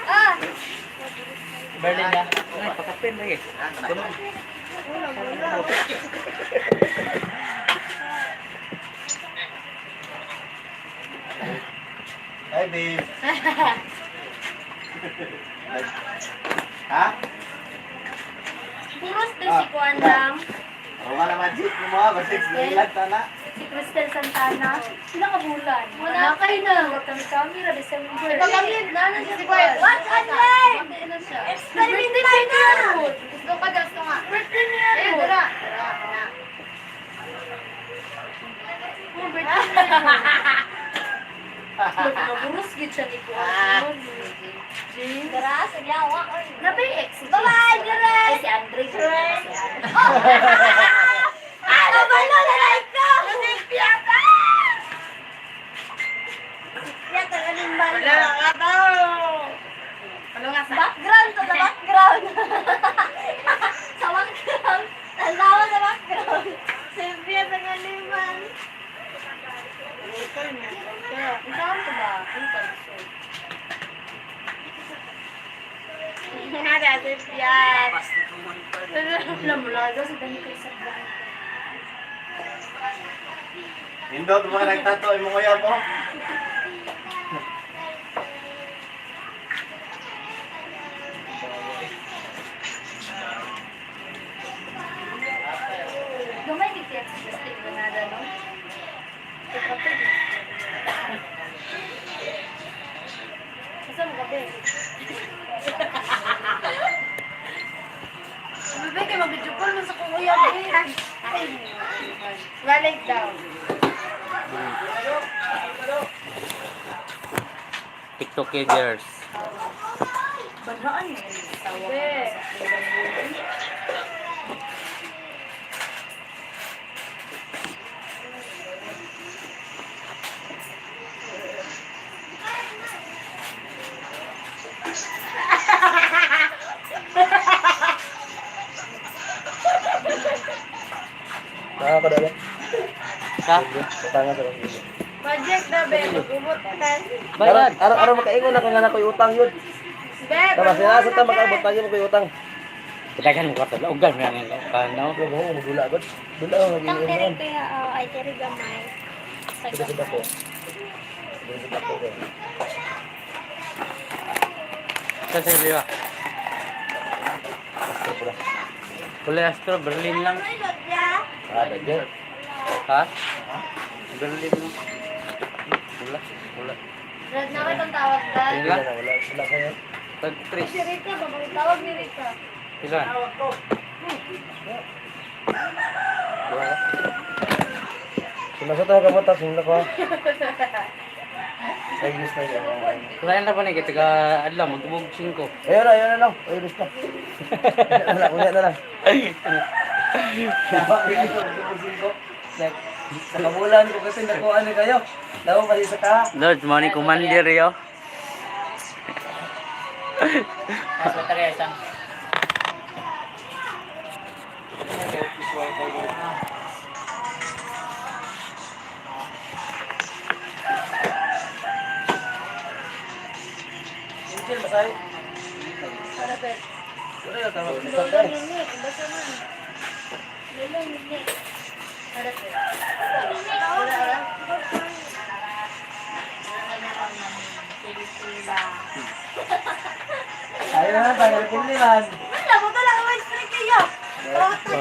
Ah! Berlin na. Ay, pakapin lagi. Tunog. Hi, babe. Ha? Puros din si Kuan lang. Oo nga naman, Jit. Yung mga basik. Nailag ta na. Si Cristel Santana. Sila kabulan. Wala kayo na. Kami ra December. Ito kami, nana siya si Kuya. What? Andre! Ano siya? Experimental na! Gusto ka, gusto nga. Birthday niya! Eh, dara. Dara, dara. Oh, birthday niya! Naburos gid siya ni Kuan. Dara, sa yawa. Nabay ex. Bye-bye, Dire! Ay, si Andre. Si Andre. Ano ba na like ko? Piyata! Piyata ka rin ba? Wala ka tao. Ano nga sa? Background to the background. Sa background. Tandawa sa background. Siyempre, sa kaliman. Saan ko ba? Ano ka? Nada, si Piyat. Alam mo lang, sa dami ko sa bahay. Nindot, mga nagtato. Yung mga yapo. Gamay di tiyak sa stick na nada, no? Saan mo kape? Bebe, kayo mag-video call mo sa kuya. Balik daw. TikTokers. Banhaan eh. Bebe. Nakakadala. Sa? Tanga sa lang. Project na, be. Mag-umot ka. Bayad. Araw makaingon na kung nga na ko'y utang yun. Be, Tama, sinasa ta mag-abot tayo mo ko'y utang. Kadagan mo kwarta. Ugan na nila. Kanaw. Wala mo magdula agad. Dula ang lagi Tang mo. diri kaya ay diri gamay. Sa Kita kita ko. gamay. Kita ko. Sa seryo. Kulay Astro, Berlin lang. Ah, dagger. Ha? Berlin lang. Wala. Wala. Red na kitang tawag, Dad. Wala. Wala kayo. Tag Si 3. Rika, babang tawag ni Rika. Ilan? Sila sa tayo kapunta, sila ko. Ay, gusto na yan. Kulayan na pa na kita ka adlaw magtubog 5. Ayun na lang. Ayun, gusto na. Wala, kuya na lang. Sa kamulan ko kasi nakuha na kayo. Daw kasi sa ka. Lord, mo ni commander yo. Asa ta kaya sang. Angel, masay. Para bet. Wala na tawag. Lolo nini, basta man. Lolo nini. Para bet. Wala. Ayaw na, tagal pinliman. Wala, mo talaga may strike kayo. Ako din.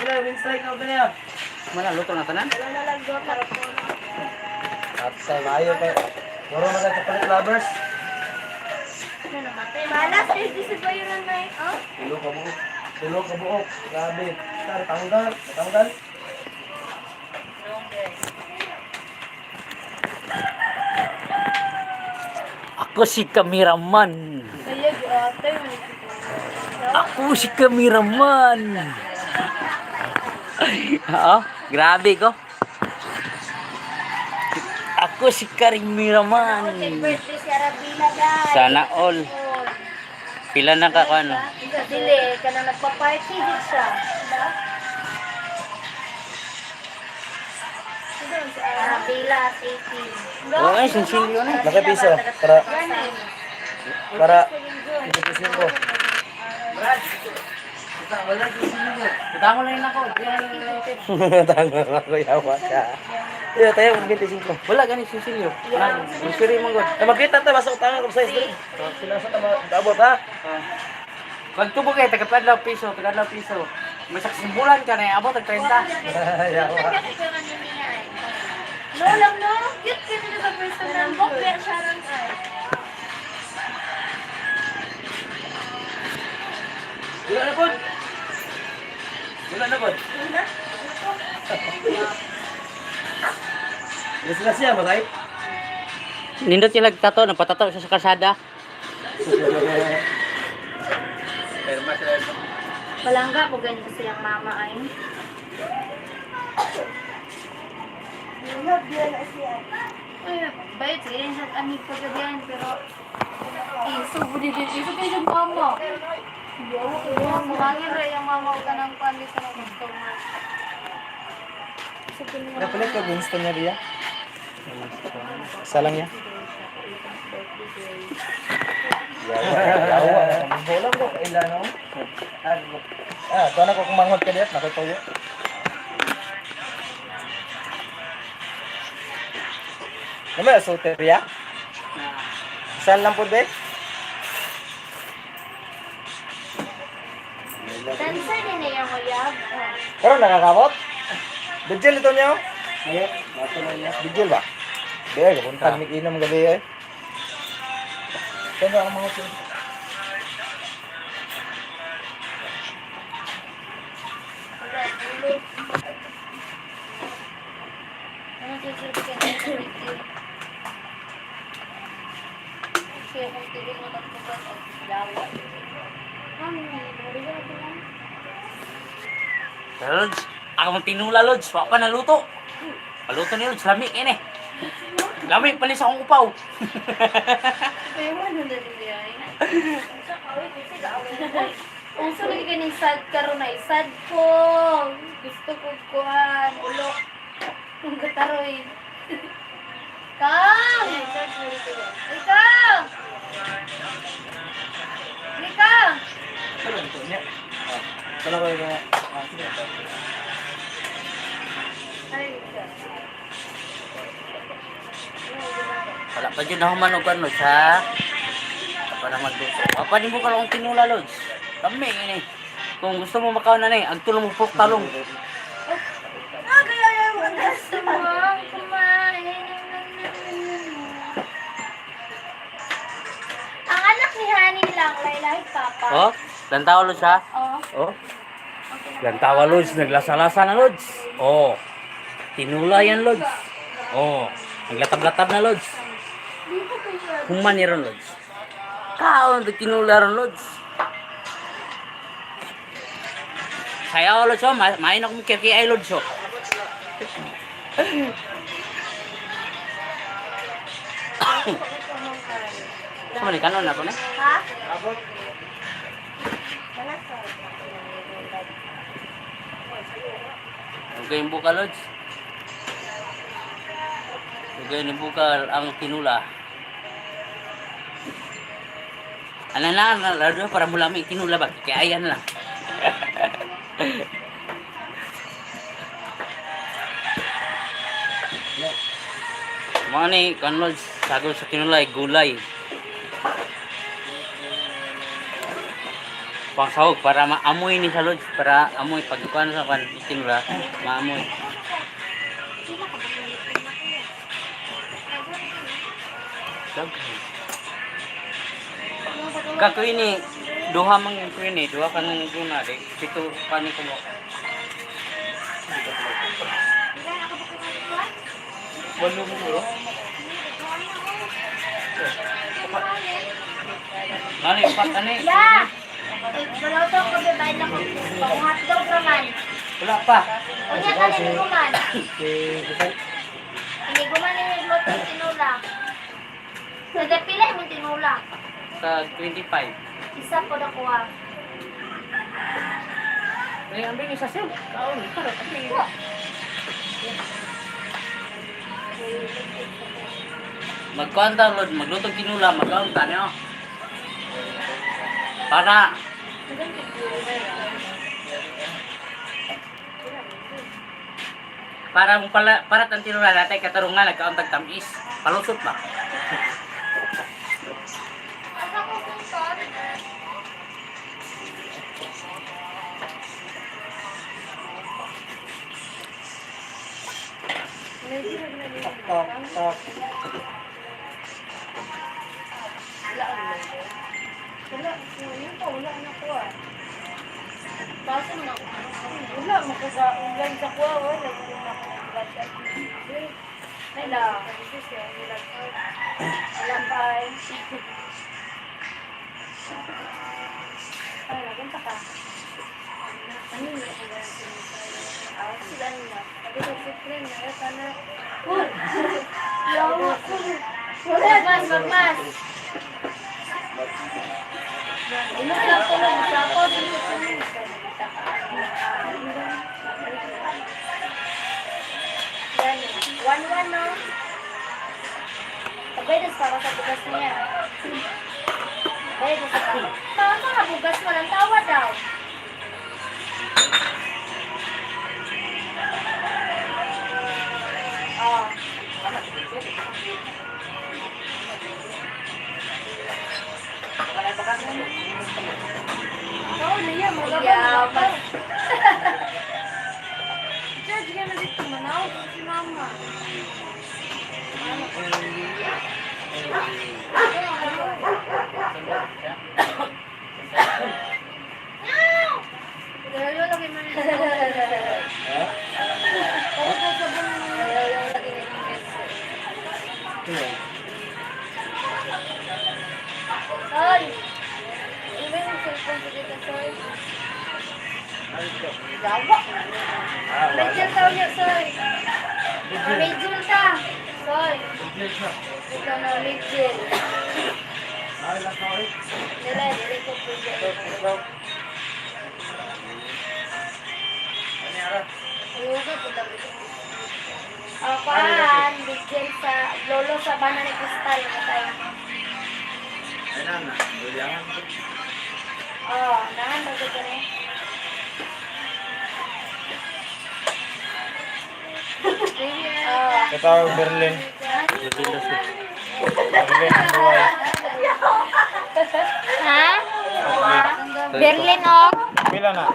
Wala, win strike ako na yan. Mana luto na tanan? Wala na lang doon para po. At sa mayo kay Moro mga chocolate lovers. Ano namatay? Malas, di ba yun na oh? Tulo ka buok. Grabe. Tanggal. Ako si kameraman. Kaya, ate, Ako si kameraman. Oo, grabe ko. Ako si kameraman. birthday si Arabina, guys. Sana all. Pila na ka ano? Dili, ka na nagpa-party din siya. Diba? Arabila, 18. Oo, ay, sinsilyo na. Nakapiso. Para ipipisin ko. Tama lang ako. Tama ako yawa ka. Iyo tayo kung 25. Wala gani sinsilyo. Masiri mo god. Makita ta basta utangan ko sa size. Sila sa tama abot ha. Pag tubo kay taga-padlaw piso. May saksimbulan ka na abot tag 30. Yawa. No lang, no? Cute ka nila sa person ng book. Kaya siya lang ay. Wala na pod. Sila siya matay. Nindot sila tato, napatato siya sa kalsada. Palangga po ganito silang mama ay. Ay, bayad sige rin sa amig ko gabihan, pero iso budi din. Iso kayo yung mama. Mangin rin yung mama ko ng pandit sa customer. Napalit ka Winston niya diya. Salang niya. Yawa. Bola mo kailan no? Tuwa na ko kumanghod ka diya, nakatuyo. Nama suter ya? Saan lang po de? Dancer din na yung uyab. Pero nakakabot? Bidjil ito niya? Bidjil ba? Di, kapuntang inom gabi eh. Kaya ang mga sila. Ano sisirbi ka na sa review? Kasi kung tigil mo tagpugan o dawa. Lods, ako mong tinula Lods. Wala pa naluto. Paluto ni Lods, lamig ini. Lamig palis akong upaw. Kaya mo ano na nila ay. Unsa lagi kaning sad karon ay sad ko. Gusto ko kuan ulo. Ang gataroy. Kang! Ikaw! Ikaw! Wala pa dyan nahuman o kan, Lods, ha? Para magluto. Apa din mo ka lang tinula, Lods. Kami, ini. Kung gusto mo makaon na na agtulong mo pok talong. Ah, kaya yung gusto mo kumain. Ang anak ni Honey lang, lahi Papa. Oh, lantawa, Lods, ha? Oh. Oh. Lantawa, Lods. Naglasa-lasa na, Lods. Oh. Tinula yan, Lods. Oh. Naglatab-latab na, Lods. Human ni ron, Lods. Kaon, tinula ron, Lods. Saya, Lods, oh. Main ako mikir-kiyay, Lods, oh. Sama ni kanon ako na. Ha? Okay, yung buka, Lods. Okay, yung buka ang tinula. Ano na, lalo para mula may tinula ba? Kaya ayan lang. Mga ni, kan Lods, sagol sa tinulay, gulay. Pang sahog para maamoy ni sa Lods, para amoy pagkuhan sa kan tinula, maamoy. Kako ini duha mang ko ini, duha kanang guna de. Pito pani ko mo. Walo mo bro. Nani pat ani? Ya. Wala daw ko bayad na ko. Panghat daw raman. Wala pa. Unya ka ni guman. Okay. Ini guman ni luto tinula. Sa depila mo tinula. Sa 25. Isa po na kuha. Ay, ambil ni sa sel. Kaon, para pati. Magkuhan ta, Lord. Maglutong tinula. Magkaon ta niyo. Para mo para tan tinula natin katarungan nagkaon tag tamis. Palusot ba? Asa ko punton? Wala, yun po, wala na ko ah. Basta mo na. Wala, makaga-ulan sa kuha, wala. Wala. Wala pa eh. Ay, nagunta ka. Ano yun? Sila nila. Sabi ko, Supreme, narata na. Yawa ko. Magmas. Inom lang ko lang sa ako. Yan. 1-1 no? Tabaydas para sa bugas niya. Tabaydas pa. Tama ka, bugas mo lang tawa daw. Oh. Oh, Lia, magagawa. Judge ka na dito, manaw. Si mama. Dalawa lagi man. Ay! Iba yung cellphone ko dito, Soy. Lawa. Medyo tao niya, Soy. Medyo ta. Soy. Ito na, medyo. Dili ko po dyan. Ayuga po tabi. Paan, medyo sa lolo sa bana ni Kristal. Matay. Oh, nahan ba ito rin? Katawag Berlin. Berlin daw siya. Berlin o Pila na?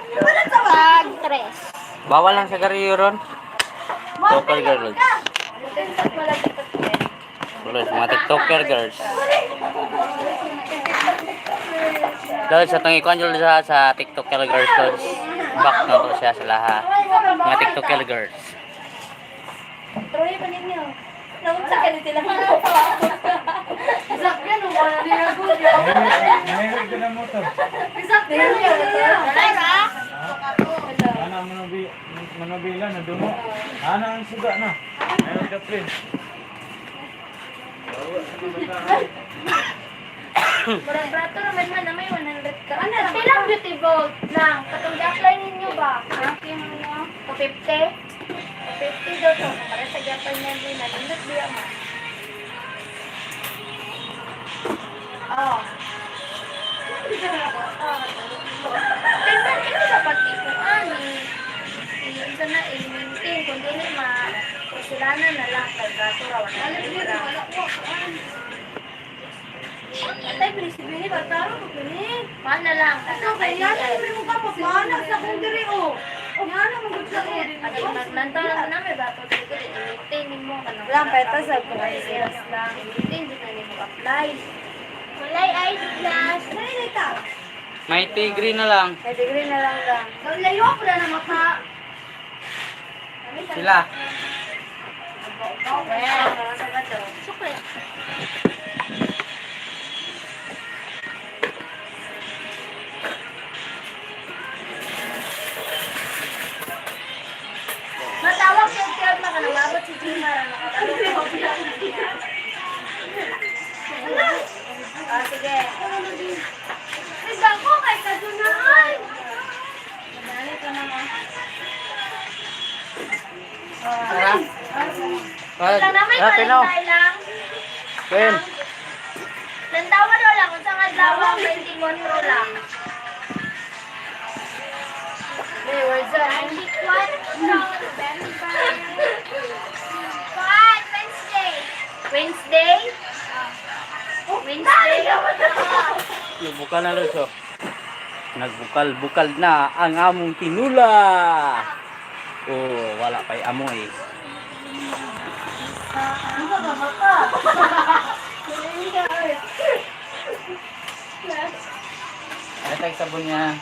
tag 3. Bawal lang sa gariyo ron. TikToker girls. Lods, mga TikToker girls. Lods, sa itong ikuan dyan sa TikToker girls, Lods. Back na to siya sa lahat. Mga TikToker girls. Troy, panin niyo. Namun sa kanila lang ako. Isak yan, wala niya ako. Nangyayag ka na mo to. Isak yan. Dara. Ana manubila na dumo. Ana ang suga na. Ayun ka pre. Murang plato naman man na may 100 ka. Ano lang? Ilang beauty boat lang. Katong apply ninyo ba? Akin mo. 50? 50 daw to. Para sa Japan niya din. Nandot biya mo. Oo. Pero ito sa pag-ipuan eh. Isa na i-maintain. Kung dili kasulanan na lang. Kagkasura. Wala ko. Atay, bilis-bilis. Bataro ko pili. Mahal na lang. Ano kaya? Sabi mo ka papanak sa kong diri o. Nga na mag-utsa ko. At maglantaw lang na may bato. I-maintain mo. Lang, peta sa sales lang. I-maintain din na mo apply. Walay ID class. Nalilay ka. May degree na lang. May degree na lang lang. Layo ko na maka. Sila. Well, sa bato. Sukre. Matawag siya siya makalabot si Jimara. Nakatawag ko siya. Sige. Sige ako kay Kadunaan. Madali ka naman. Wala naman kalentay lang. Ken. Lantawan mo lang kung saan adlaw 24 lang. Hey, where's that? 91 November. Kuan, Wednesday. Wednesday? Wednesday? Nagbukal na Lods, oh. Nagbukal-bukal na ang among tinula. Oh, wala pa'y amoy. Ano ka ba ka? Ay, tag sabon niya.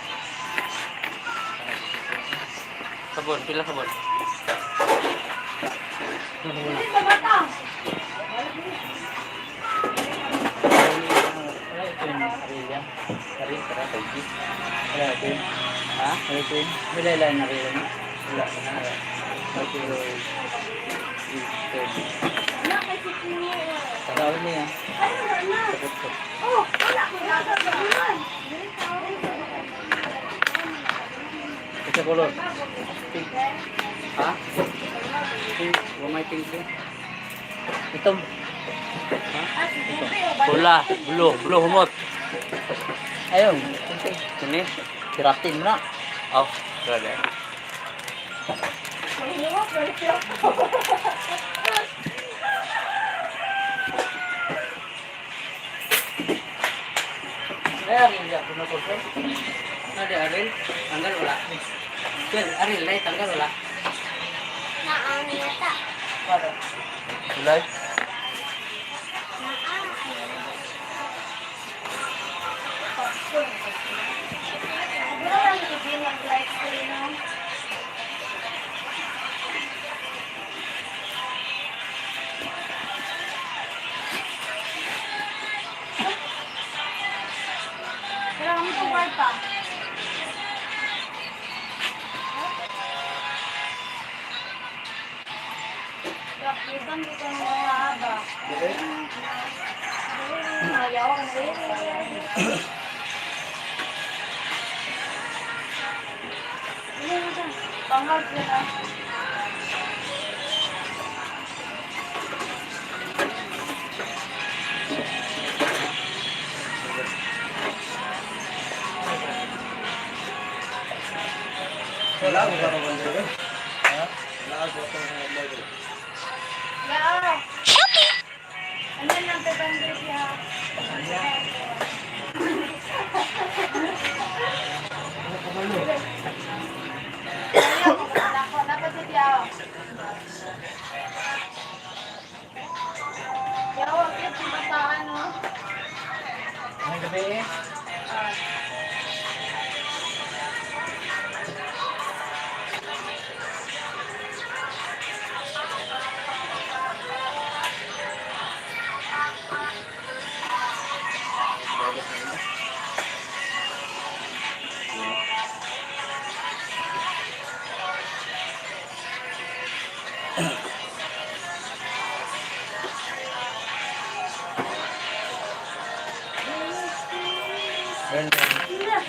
Sabon, pila sabon. Hindi ka ba ka? Ha? Wala lang na rin. Wala na. Wala kay si Tino. Tagawin niya. Ay, wala. Oh, wala ko nagagawan. Isa color. Pink. Ha? Pink. Wamay pink din. Itom. Ha? Pula. Blue. Blue humot. Ayun. Sini. Siratin mo na. Oh. Grabe. Ayan, hindi ako na-kurso. Ada Aril, tanggal wala. Ken, Aril, lain tanggal wala. Naang yata. Ulay. Wala lang ibigay ng light screen, no? Wala kami itong wifi. Ibang dito ng mga haba. Ayaw ko na rin. Pangag sila. Wala ko ba naman dito? Ha? Wala ko ba naman Yeah. Ano lang pe bandit ya? gabi.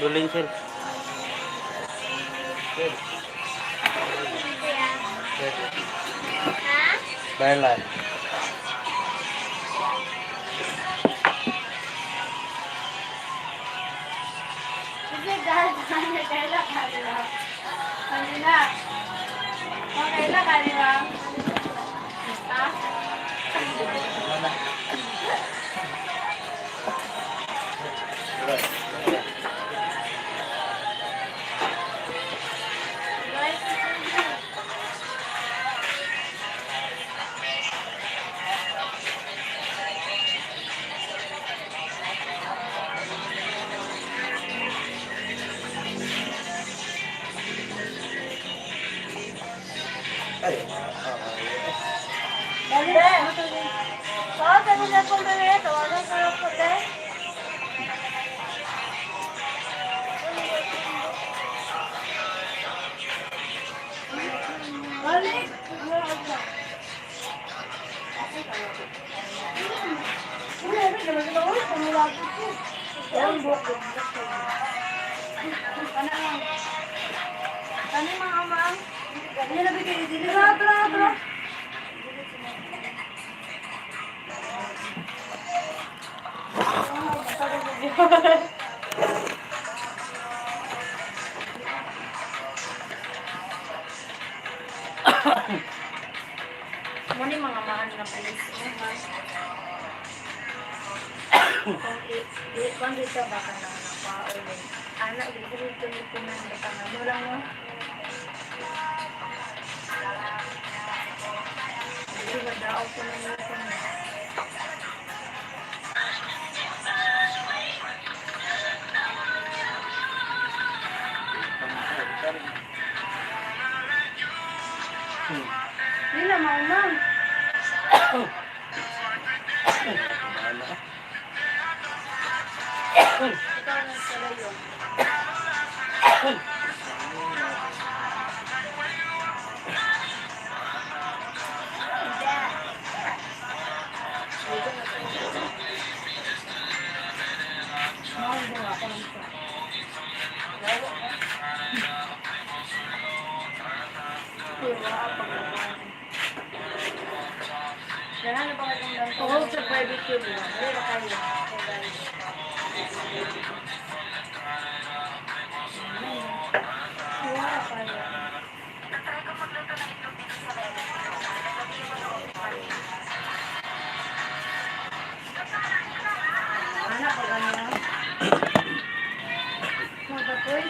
Duling sir. Ha? Thailand. Kasi dahil kanila kanila. Kanila. Kanila kanila. Ha? Ay. Dali. Oo, sabi na po dali. Tawagan ko lang po dali. Balik. Kanin mga amang. Hindi na bigay. Tara, tara, tara. Muni mga mahal na police. Kung dito baka na nakaulit. Anak, dito nito na baka na murang mo. Hindi magdao ko na nito na. Hindi na maunang. Ikaw na sila yun. Jangan lupa katong oh, sa barbecue mo. Dali ba kayo? Wala kayo. Anak ko ganyan. Magpapoy.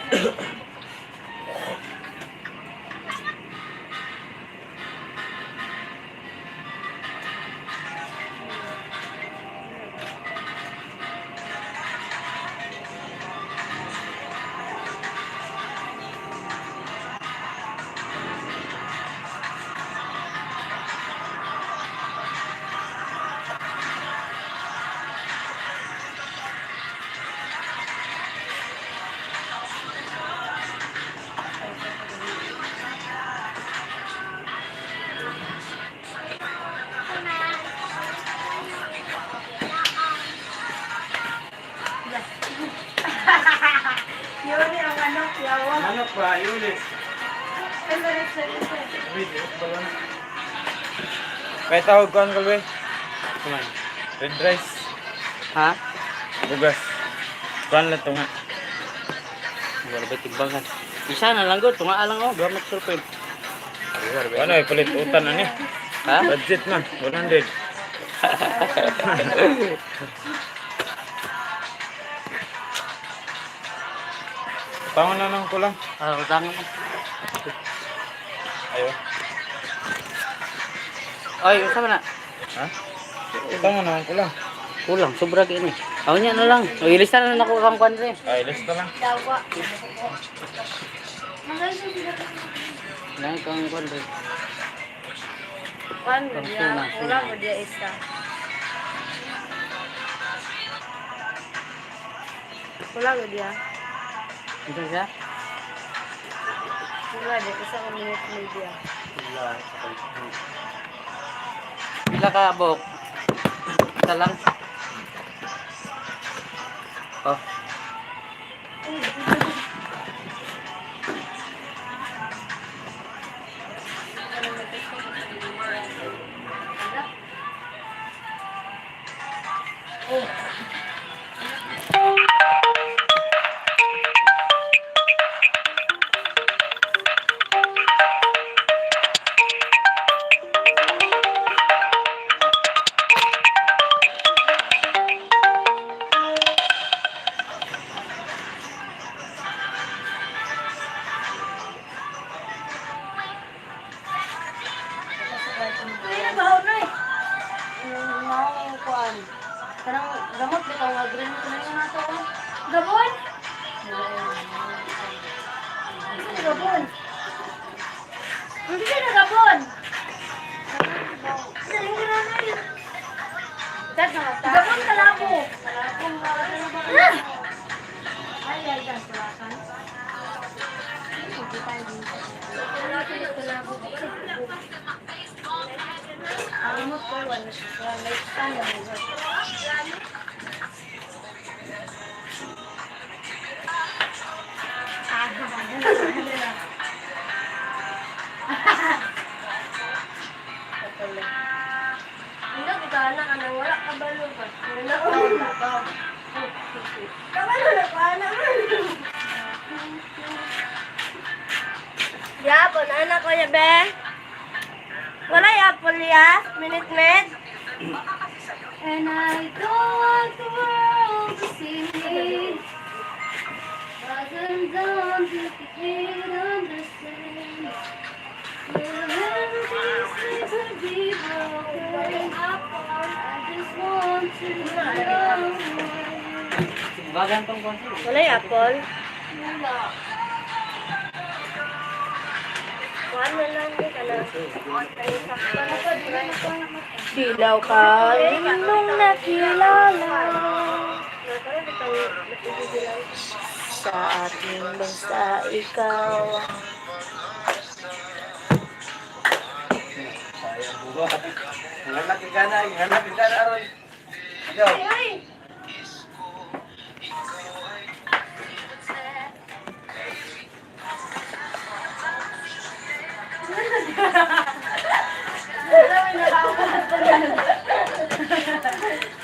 Yun ang anak, yawa. Manok ba? Yun eh. Kaya tawag ko ang kalwe. Kumain. Red rice. Ha? Bugas. Kuan lang ito nga. Wala ba tigbangan? Isa na lang gud, tunga lang oh, gamit sulpin. Ano eh, palit utan na ni. Ha? Budget man, 100. Pangon na lang ko lang. Ah, utang mo. Ayo. Oy, usa man na? Ha? Pangon na lang ko lang. Kulang, sobra gini. Ako niya na lang. O, ilista na lang ako kang kwan rin. Ay, lista lang. Dawa. Magaling sila. Lang kang kwan rin. Kuan mo Ang dia, suna, kulang suna. mo dia isa. Kulang mo dia. Ito siya? Kulang dia, isa ka minute mo dia. Pila ka, Bok? Isa lang. Oh. Ay, nabahaw na eh. Mga ngayong kuan. Kanang gamot di ka nga green ko na yung nato ko. Gabon? Ano gabon? Hindi na gabon. Saling ko na na yun. Dad na mata. Gabon kalabo. Kalabong kalabo. Ay, ay, dad. Kalakan. Hindi tayo dito. Kalabo. Alimot ko, one night stand lang ito. Hindi kita anak, anang wala kabalo ka. Wala ka. Kabalo na ka, anak. Yapon, anak ko ya, be. Wala yapon ya, Minute Maid. And I don't want the world to see me. Wasn't done to begin understand. These would be broken. I just want to know. Bagan tong kwan. Wala yapon? Wala. Kuhan na lang din ka na. Dilaw ka nung nakilala sa ating bansa ikaw. Nganak ikana, nganak ikana aron. Yo.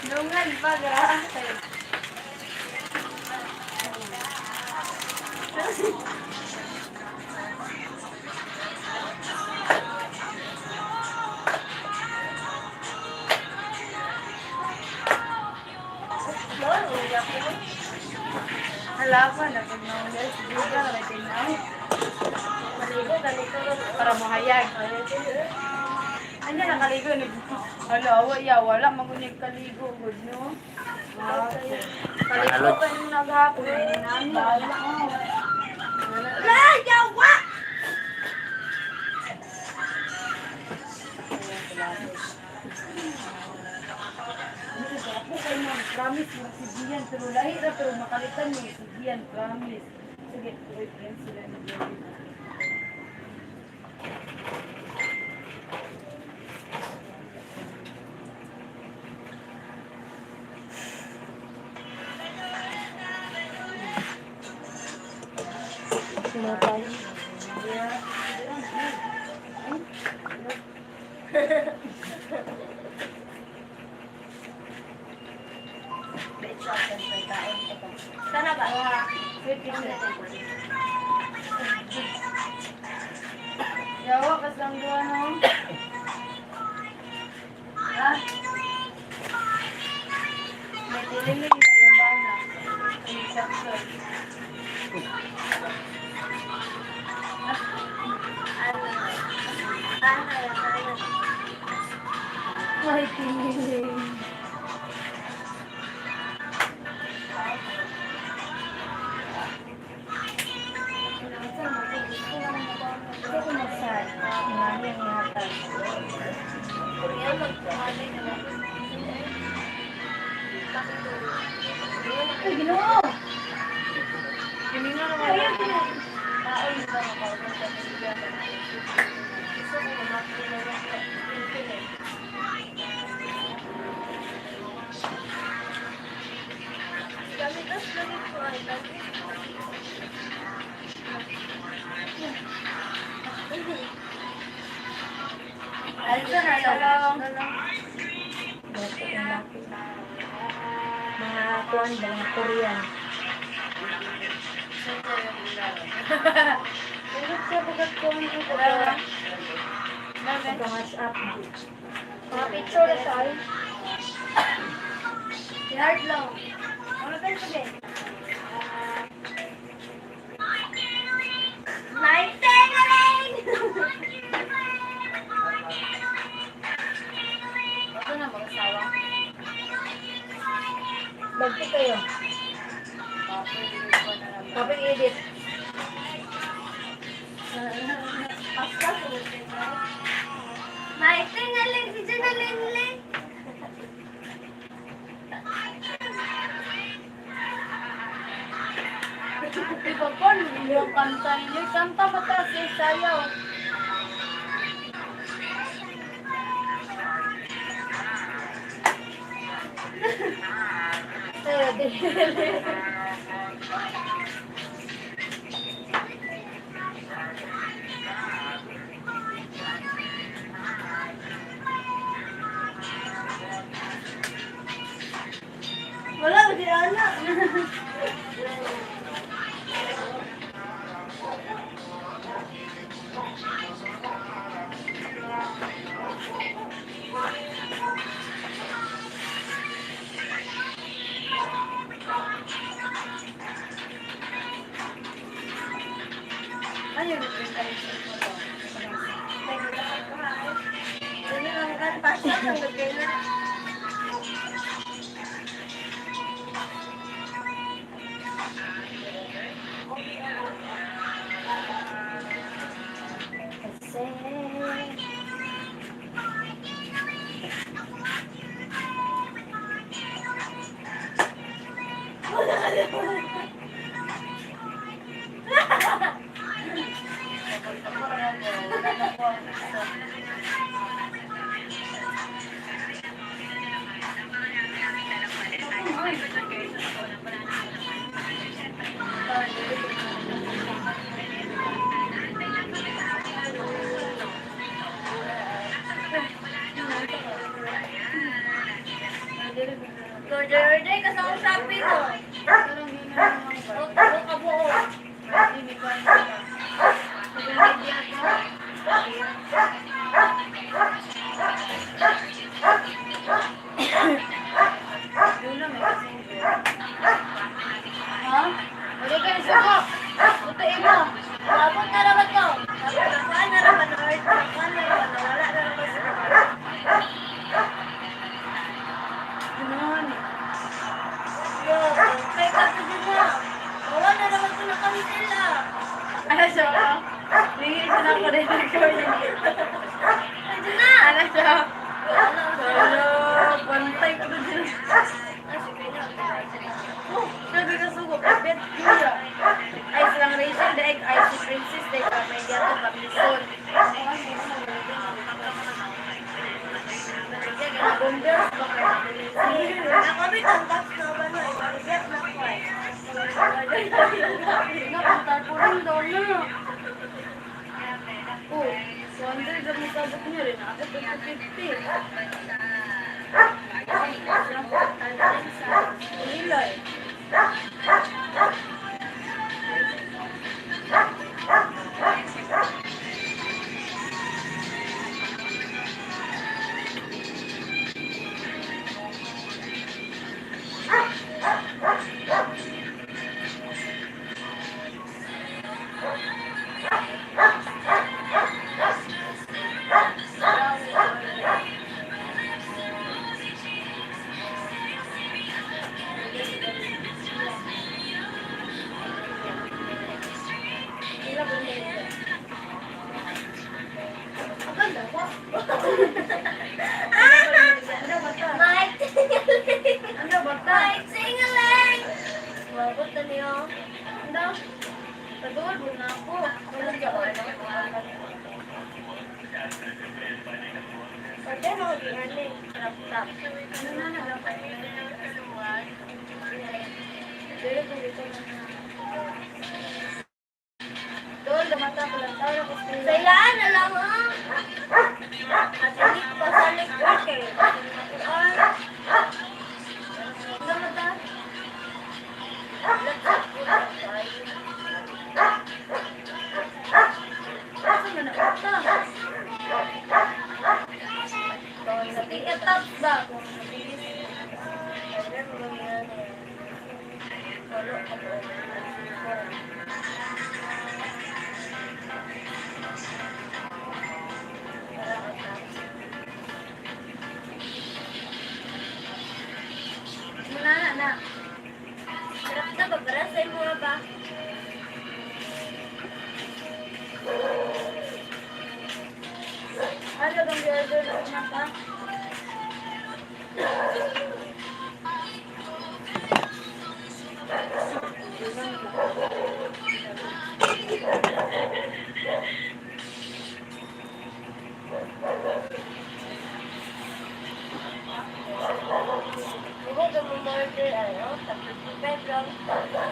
Dungan pa gra. Halapan na pag naulay si Juga na may tinaw. Maligo ganito para mahayag. Anya nakaligo ni Hala, wala magunyag kaligo gud no. Kaligo pa nung naghapon ni nani. La, yawa. Ako kayo promise mo si Gian pero lahi ra pero makalitan mo si Gian promise. Sige, boyfriend sila ni Gian. Sinapay. Sana ba? Yawa, kasang doon no? Ha? May tililig na yung bana. Ang section. May tiniling. Ay, ginoo! Hininga naman. Ayaw, ginoo. Taon ba na kaunan sa pamilya? Gusto ko mamaki na lang sa infinite. Gamit ko ay gamit. Alsa na lang. Mga kuwan ba, mga Korean. Tulog siya pagkat ko ang ito. Sa WhatsApp. Mga picture na siya. Hard lang. Ano ba yung sabihin? Nightingale! Ito na mag-asawa. Bagti kayo. Kapag edit. Nightingale! Si Janalele! Iba po, yung kanta niyo. Kanta mataas yung sayaw. Wala, hindi anak. Ano yung presentation mo to? Ano yung kanta siya ng gagawin? Roger, ka sa shopping ko. Tulog ka buo. Ha? Wala ka na suko. Tutuin mo. Abot na naman to. Nakuhaan na naman. Nakuhaan na naman. Wala na naman suko. Ganon. Yo, kay ka to din na. Wala na naman ito na kami sila. Ano siya? Lingin siya na ako rin. Ano na? Ano siya? Hello, bantay ko na din. Oh, sabi ka sugo, kapit kuya. Ay, silang Rachel, daig, ay si Princess, daig ka may diato, Bamison. Bombers, baka nakamit ang box na ba na, ibarigyan na ko ay. Napuntar po rin daw na. Oh, 100 ang masabot niyo rin, ako 250. Ilay. Gani, laptop. Ano na naglapan? Dili ko dito na. Doon, lumata ko lang tao. Sa ilaan na lang ah. At hindi ko sa likod eh. Ano mata? Laptop ko lang tayo. Saan na nakita? Sa ticket-top ba? Muna na. Sarap na ba? Barasay mo na ba? Ano bang order na pa?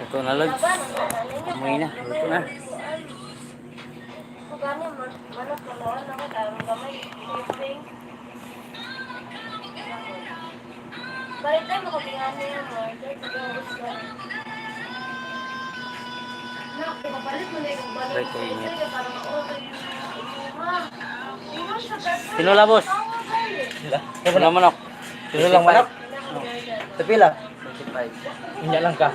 Ito na lods. Amoy na. Ito na. Balik tayo makabingan niya mo. Nak, ipapalit mo na yung balik. Right ko init. Para ma-order yung Tinula boss. Tinula manok. Sino lang manok? Sa pila? 25. Inya lang ka.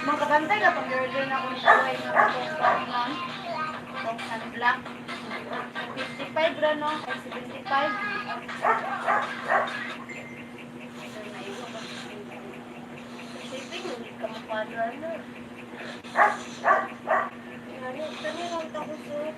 Magkabantay ka pag-order na kung saway na itong pang itong sunblock. 55 ra no? Ay 75. Shipping, hindi ka mapadra na. Kani lang ako suot.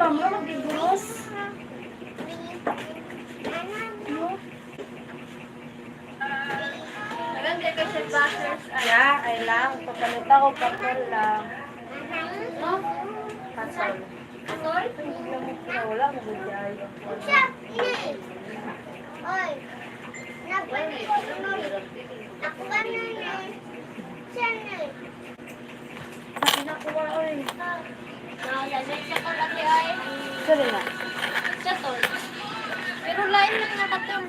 ba mo magdibulos? Naganda ka siya bashers. Ay lang. Papalita ko kapal lang. No? Kasal. Wala mo gudyayo. Oy. Nabali. Ako ba na yun? Siya na. Nakuha oy. Nakalamit siya ko lagi ay. Sorry na. Siya tol. Pero lain lang nakatong.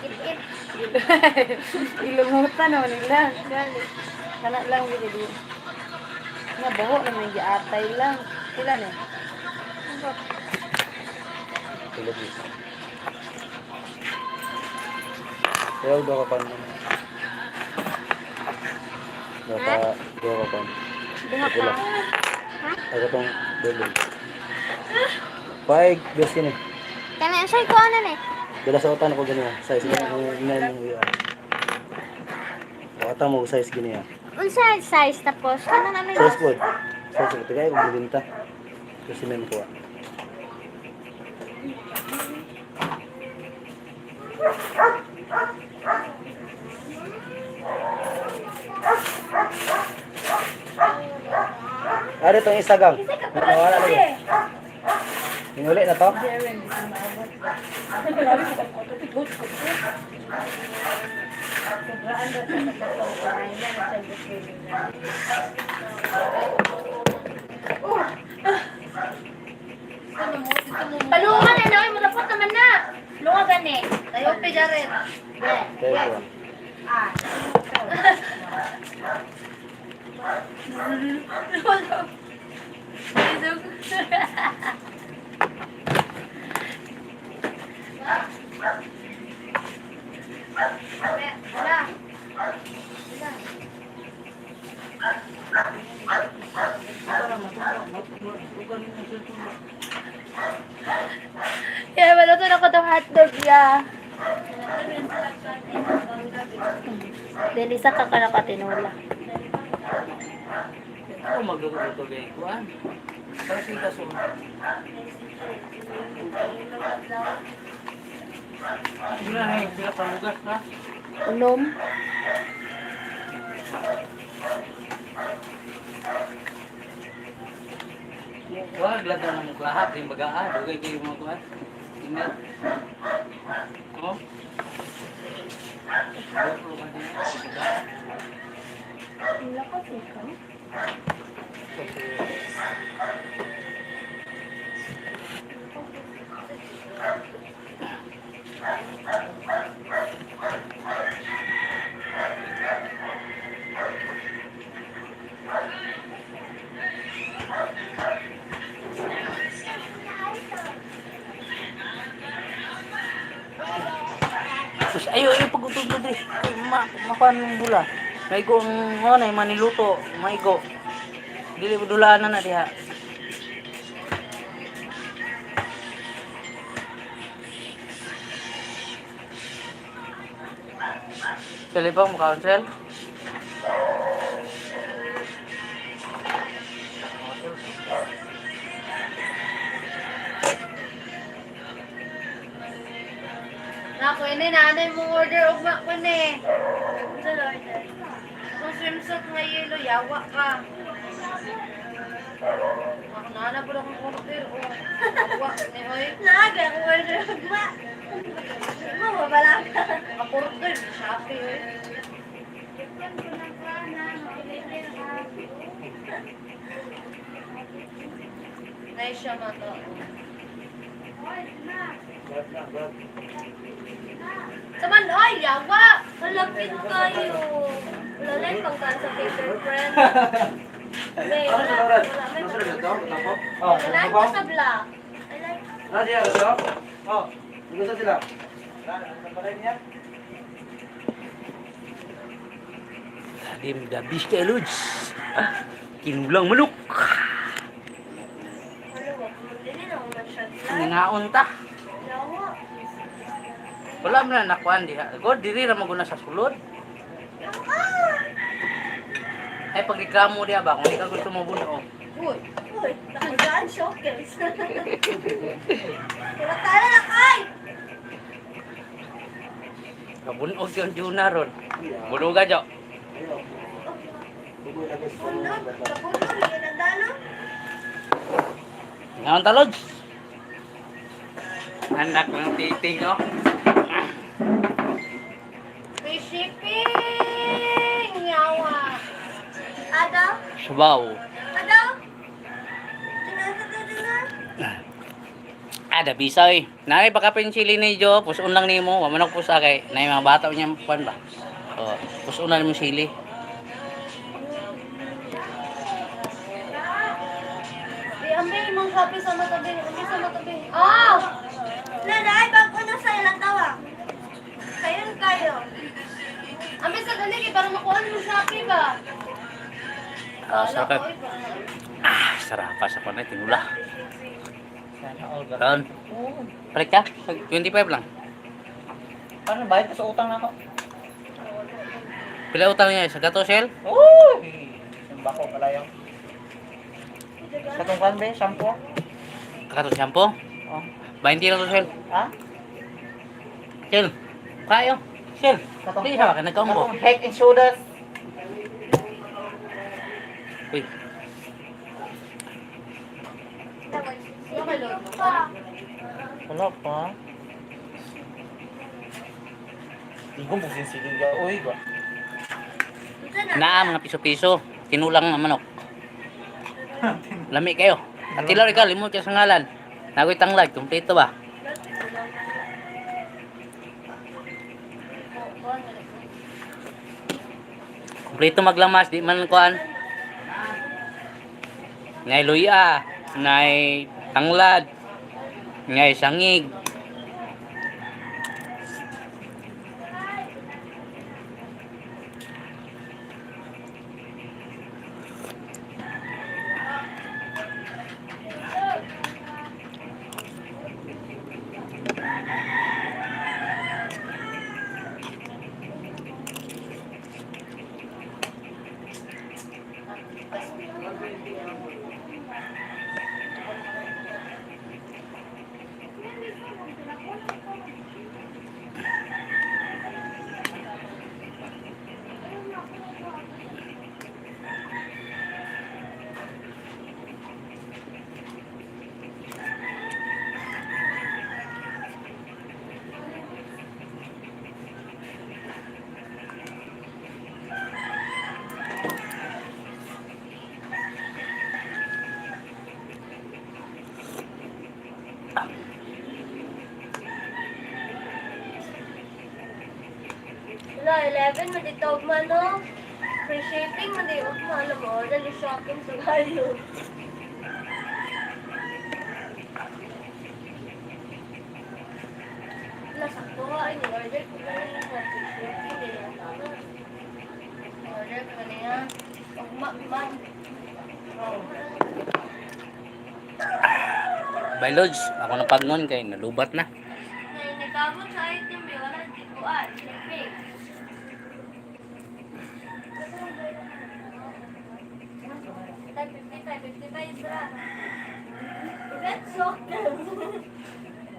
It. Ilumutan naman nila. Gali. Kana lang gini. Nga baho naman yung atay lang. Sila na. Tulog ni. Kaya daw ka pa. Daw ka pa. Bunga Pula. pa. Ako tong building. Paig, dos kini. Kana siya ko ano ni? Dala sa utan ako ganyan. Size ganyan. Ina yung VR. Wata mo size gini ya. Unsa size tapos kana na may Size pod. Size ko tigay kung bibinta. Kasi may makuha. Ano itong isa gang? Nawala na yun. Hinuli na to? Palungan na noy mo dapat naman na. Lunga gani. Tayo pa jaret. Kaya ko. Kaya wala to na ko itong hotdog ya. Dili sa kakala ka tinula. Ako magluto kay kuan. Para sila so. Sila na sila pamugas na. Unom. Wag lato na mo lahat yung bagaan. Dugay kayo mga kuan. Tingnan. Oh. Wala ko ikaw. Sus, ayo pagutod dre. Makuan ng bula. Maigo ang ano maniluto, maigo. Dili budulaan na diha. Sali ba mo council? Naku, ini nanay mong order ugma ko ni. Sa order. Kung swimsuit nga yelo, yawa ka. Ako na po akong order. Yawa ni oy. Naga ang order ugma. Mo wala ka. Ako order, Shopee oy. Nice siya man to. Saman, ay, yawa! Malapit kayo. Lalay pang ka sa paper friend. May, wala. May Lalay pa sa black. I like. Nadia, gusto? Oh, gusto sila. Dim dabis kay Lods. Kinulang manok. Hindi na ako masyad. Nangaon ta. Yawa. Wala man na nakuan diha. God diri ra maguna sa sulod. Ay pagreklamo diha ba kung di ka gusto mo buno. Uy, nakagaan showcase. Tara na kay! Kabunog yung Juna ron. Bunuga jo. Punog, kapuno, hinandano. Ngayon ta Lods. Anak ng titing oh. Free shipping! Yawa! Ado? Sabaw. Ado? Dina. Ada bisa eh. Nanay baka pensili ni Jo, puson lang nimo, wa manok pusa kay nay mga bata niya pan ba. Oh, puson na mo sili. Di ambil imong sapi sa matabi. Ambil sa matabi. Ah! Nanay, bag ko na sa ilang tawa. Kayon kayo. Ambil sa galing eh, para makuha mo sapi ba? Sarap. Sarap sa kunay tinula. Sana all ba? Kaon. Balik ka? 25 lang. Paano bayad ka sa utang na ako? Pila utang niya sa gato sel? Uy! Simba ko pala yung... Katong kan ba yung shampoo? Kato shampoo? Oh. 20 lang to sel. Ha? Sel. Kayo. Sel. Katong Di sa ka nagkaumbo. Katong head and shoulders. Uy. Wala pa. Hindi ko po sinsigil ka. Uy, ba? Naa mga piso-piso. Tinulang ang manok. Lami kayo. At tilaw ikaw, limot ka sa ngalan. Nagoy tanglag, kumpleto ba? Kumpleto maglamas, di man kuan. Ngay luya, ngay tanglad, ngay sangig. Wala, 11 man dito man no. Free shipping man di man mo. Dali shopping sa value. Wala, sakto ka. Ay, ni-order ko na lang sa free shipping. Di na tama. Order ko na yan. Ugma. By Lods, ako na pagnon kay nalubat na. Nagkamot sa item eh. Wala, di ko shipping. 55 bra. That's so